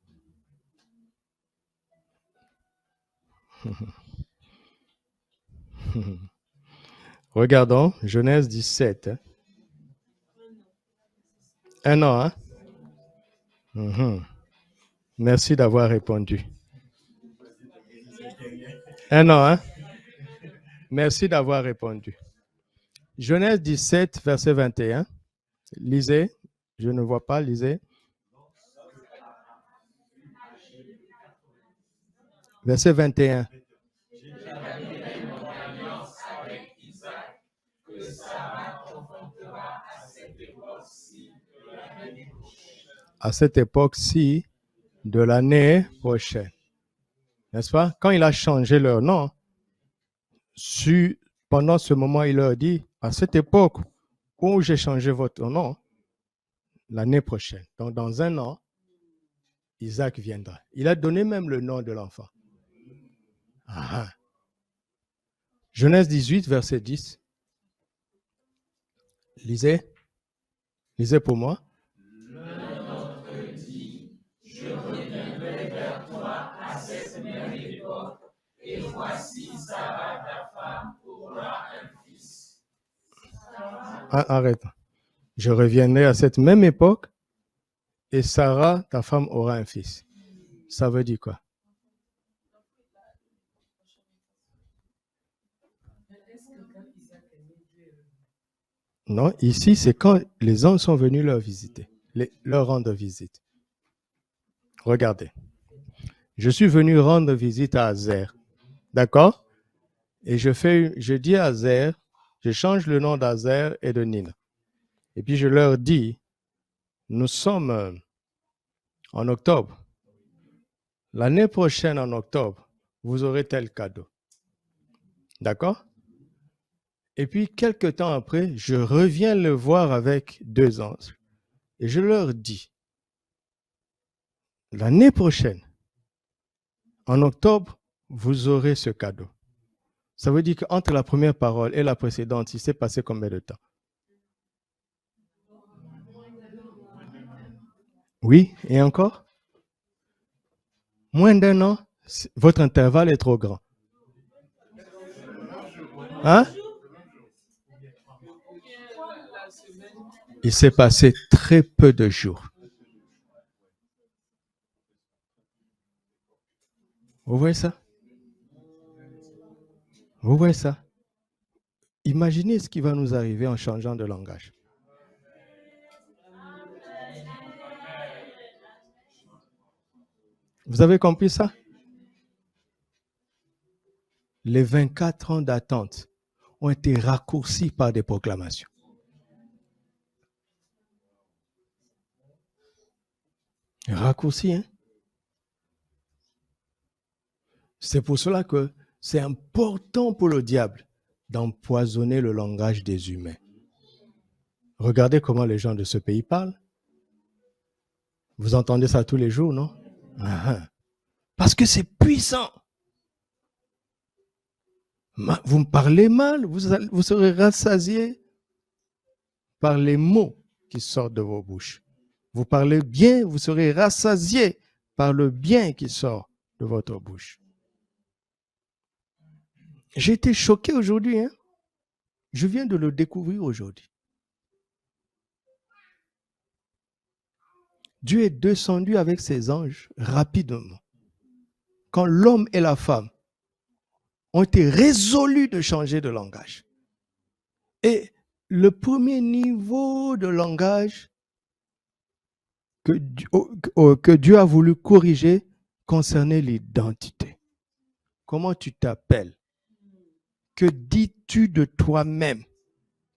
Regardons Genèse 17. Un an, hein? Merci d'avoir répondu. Un an, hein? Merci d'avoir répondu. Genèse 17, verset 21. Lisez. Je ne vois pas, lisez. Verset 21. À cette époque-ci de l'année prochaine. N'est-ce pas? Quand il a changé leur nom, pendant ce moment, il leur dit, à cette époque où j'ai changé votre nom, l'année prochaine. Donc, dans un an, Isaac viendra. Il a donné même le nom de l'enfant. Genèse 18, verset 10. Lisez. Lisez pour moi. Je reviendrai vers toi à cette même époque, et voici Sarah, ta femme, aura un fils. Arrête. Je reviendrai à cette même époque, et Sarah, ta femme, aura un fils. Ça veut dire quoi? Non, ici, c'est quand les anges sont venus leur visiter, leur rendre visite. Regardez. Je suis venu rendre visite à Azer. D'accord? Et je dis à Azer, je change le nom d'Azer et de Nina. Et puis je leur dis, nous sommes en octobre. L'année prochaine, en octobre, vous aurez tel cadeau. D'accord? Et puis, quelque temps après, je reviens le voir avec 2 anges. Et je leur dis, l'année prochaine, en octobre, vous aurez ce cadeau. Ça veut dire qu'entre la première parole et la précédente, il s'est passé combien de temps? Oui, et encore? Moins d'1 an, votre intervalle est trop grand. Hein? Il s'est passé très peu de jours. Vous voyez ça? Vous voyez ça? Imaginez ce qui va nous arriver en changeant de langage. Vous avez compris ça? Les 24 ans d'attente ont été raccourcis par des proclamations. Raccourcis, hein? C'est pour cela que c'est important pour le diable d'empoisonner le langage des humains. Regardez comment les gens de ce pays parlent. Vous entendez ça tous les jours, non? Parce que c'est puissant. Vous me parlez mal, vous serez rassasié par les mots qui sortent de vos bouches. Vous parlez bien, vous serez rassasié par le bien qui sort de votre bouche. J'ai été choqué aujourd'hui. Hein? Je viens de le découvrir aujourd'hui. Dieu est descendu avec ses anges rapidement. Quand l'homme et la femme ont été résolus de changer de langage. Et le premier niveau de langage que Dieu a voulu corriger concernait l'identité. Comment tu t'appelles? Que dis-tu de toi-même?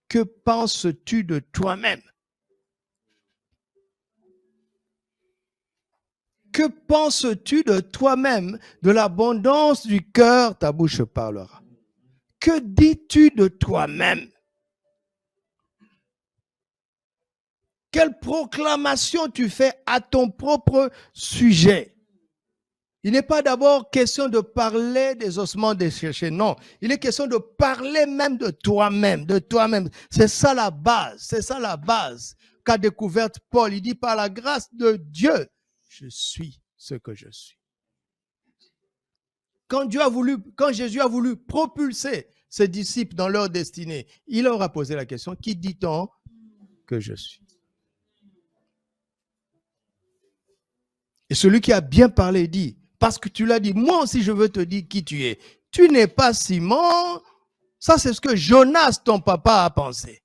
Que penses-tu de toi-même? Que penses-tu de toi-même? De l'abondance du cœur, ta bouche parlera. Que dis-tu de toi-même? Quelle proclamation tu fais à ton propre sujet? Il n'est pas d'abord question de parler des ossements desséchés, non. Il est question de parler même de toi-même, de toi-même. C'est ça la base qu'a découverte Paul. Il dit, par la grâce de Dieu, je suis ce que je suis. Quand Jésus a voulu propulser ses disciples dans leur destinée, il leur a posé la question, qui dit-on que je suis? Et celui qui a bien parlé dit, parce que tu l'as dit, moi aussi je veux te dire qui tu es. Tu n'es pas Simon. Ça, c'est ce que Jonas, ton papa, a pensé.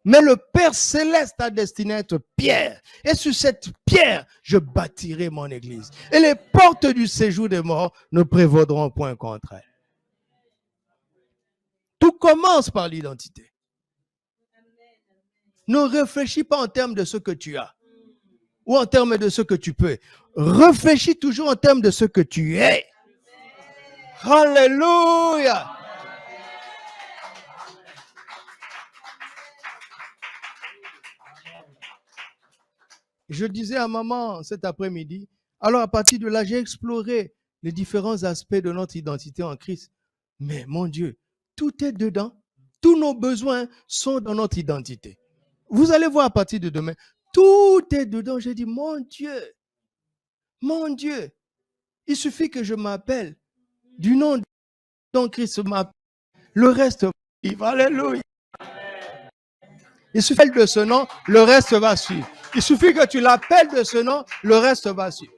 Mais le Père Céleste a destiné à être Pierre. Et sur cette pierre, je bâtirai mon église. Et les portes du séjour des morts ne prévaudront point contre elle. Tout commence par l'identité. Ne réfléchis pas en termes de ce que tu as ou en termes de ce que tu peux. Réfléchis toujours en termes de ce que tu es. Alléluia. Je disais à maman cet après-midi, alors à partir de là, j'ai exploré les différents aspects de notre identité en Christ. Mais mon Dieu, tout est dedans. Tous nos besoins sont dans notre identité. Vous allez voir à partir de demain, tout est dedans. J'ai dit, mon Dieu, il suffit que je m'appelle du nom dont Christ m'appelle. Le reste va suivre. Alléluia. Il suffit de ce nom, le reste va suivre. Il suffit que tu l'appelles de ce nom, le reste va suivre.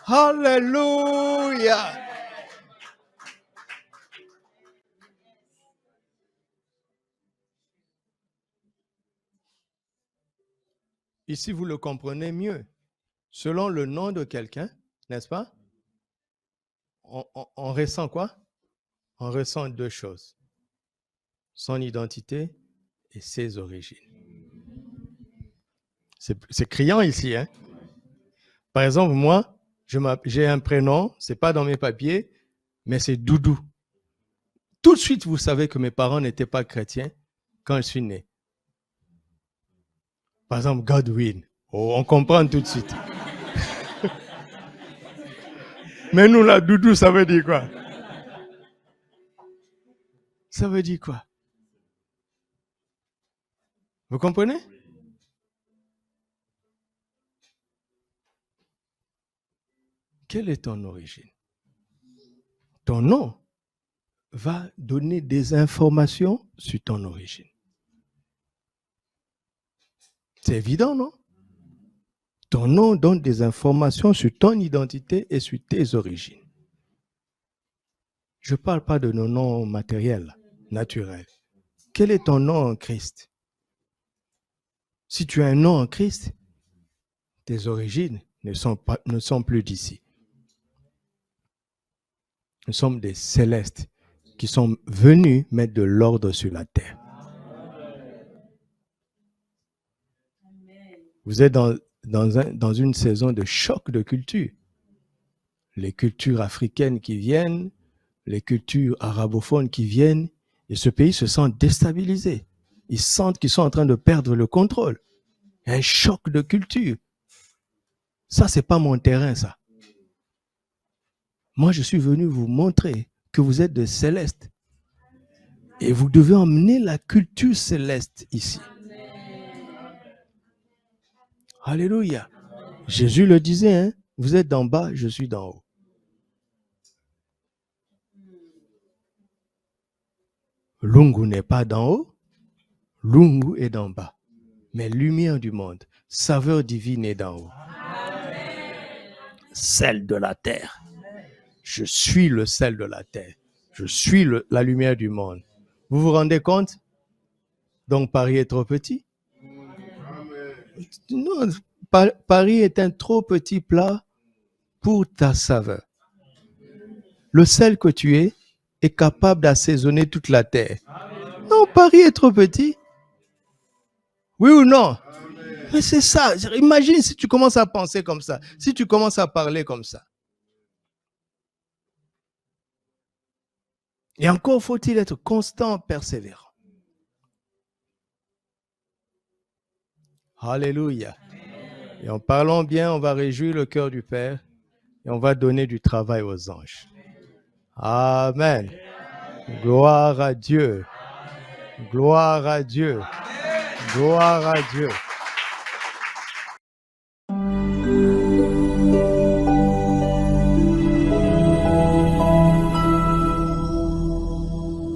Alléluia. Ici, vous le comprenez mieux. Selon le nom de quelqu'un, n'est-ce pas? On ressent quoi? On ressent deux choses. Son identité et ses origines. C'est criant ici. Hein? Par exemple, moi, j'ai un prénom, ce n'est pas dans mes papiers, mais c'est Doudou. Tout de suite, vous savez que mes parents n'étaient pas chrétiens quand je suis né. Par exemple, Godwin. Oh, on comprend tout de suite. Mais nous, là, Doudou, ça veut dire quoi? Ça veut dire quoi? Vous comprenez? Quelle est ton origine? Ton nom va donner des informations sur ton origine. C'est évident, non? Ton nom donne des informations sur ton identité et sur tes origines. Je ne parle pas de nos noms matériels, naturels. Quel est ton nom en Christ? Si tu as un nom en Christ, tes origines ne sont plus d'ici. Nous sommes des célestes qui sont venus mettre de l'ordre sur la terre. Vous êtes dans une saison de choc de culture. Les cultures africaines qui viennent, les cultures arabophones qui viennent, et ce pays se sent déstabilisé. Ils sentent qu'ils sont en train de perdre le contrôle. Il y a un choc de culture. Ça, c'est pas mon terrain, ça. Moi, je suis venu vous montrer que vous êtes des célestes. Et vous devez emmener la culture céleste ici. Alléluia. Jésus le disait, hein, vous êtes d'en bas, je suis d'en haut. Lungu n'est pas d'en haut, Lungu est d'en bas. Mais lumière du monde, saveur divine est d'en haut. Sel de la terre. Je suis le sel de la terre. Je suis la lumière du monde. Vous vous rendez compte? Donc Paris est trop petit? Non, Paris est un trop petit plat pour ta saveur. Le sel que tu es est capable d'assaisonner toute la terre. Non, Paris est trop petit. Oui ou non? Mais c'est ça. Imagine si tu commences à penser comme ça, si tu commences à parler comme ça. Et encore faut-il être constant, persévérant. Alléluia. Et en parlant bien, on va réjouir le cœur du Père et on va donner du travail aux anges. Amen. Gloire à Dieu. Gloire à Dieu. Gloire à Dieu.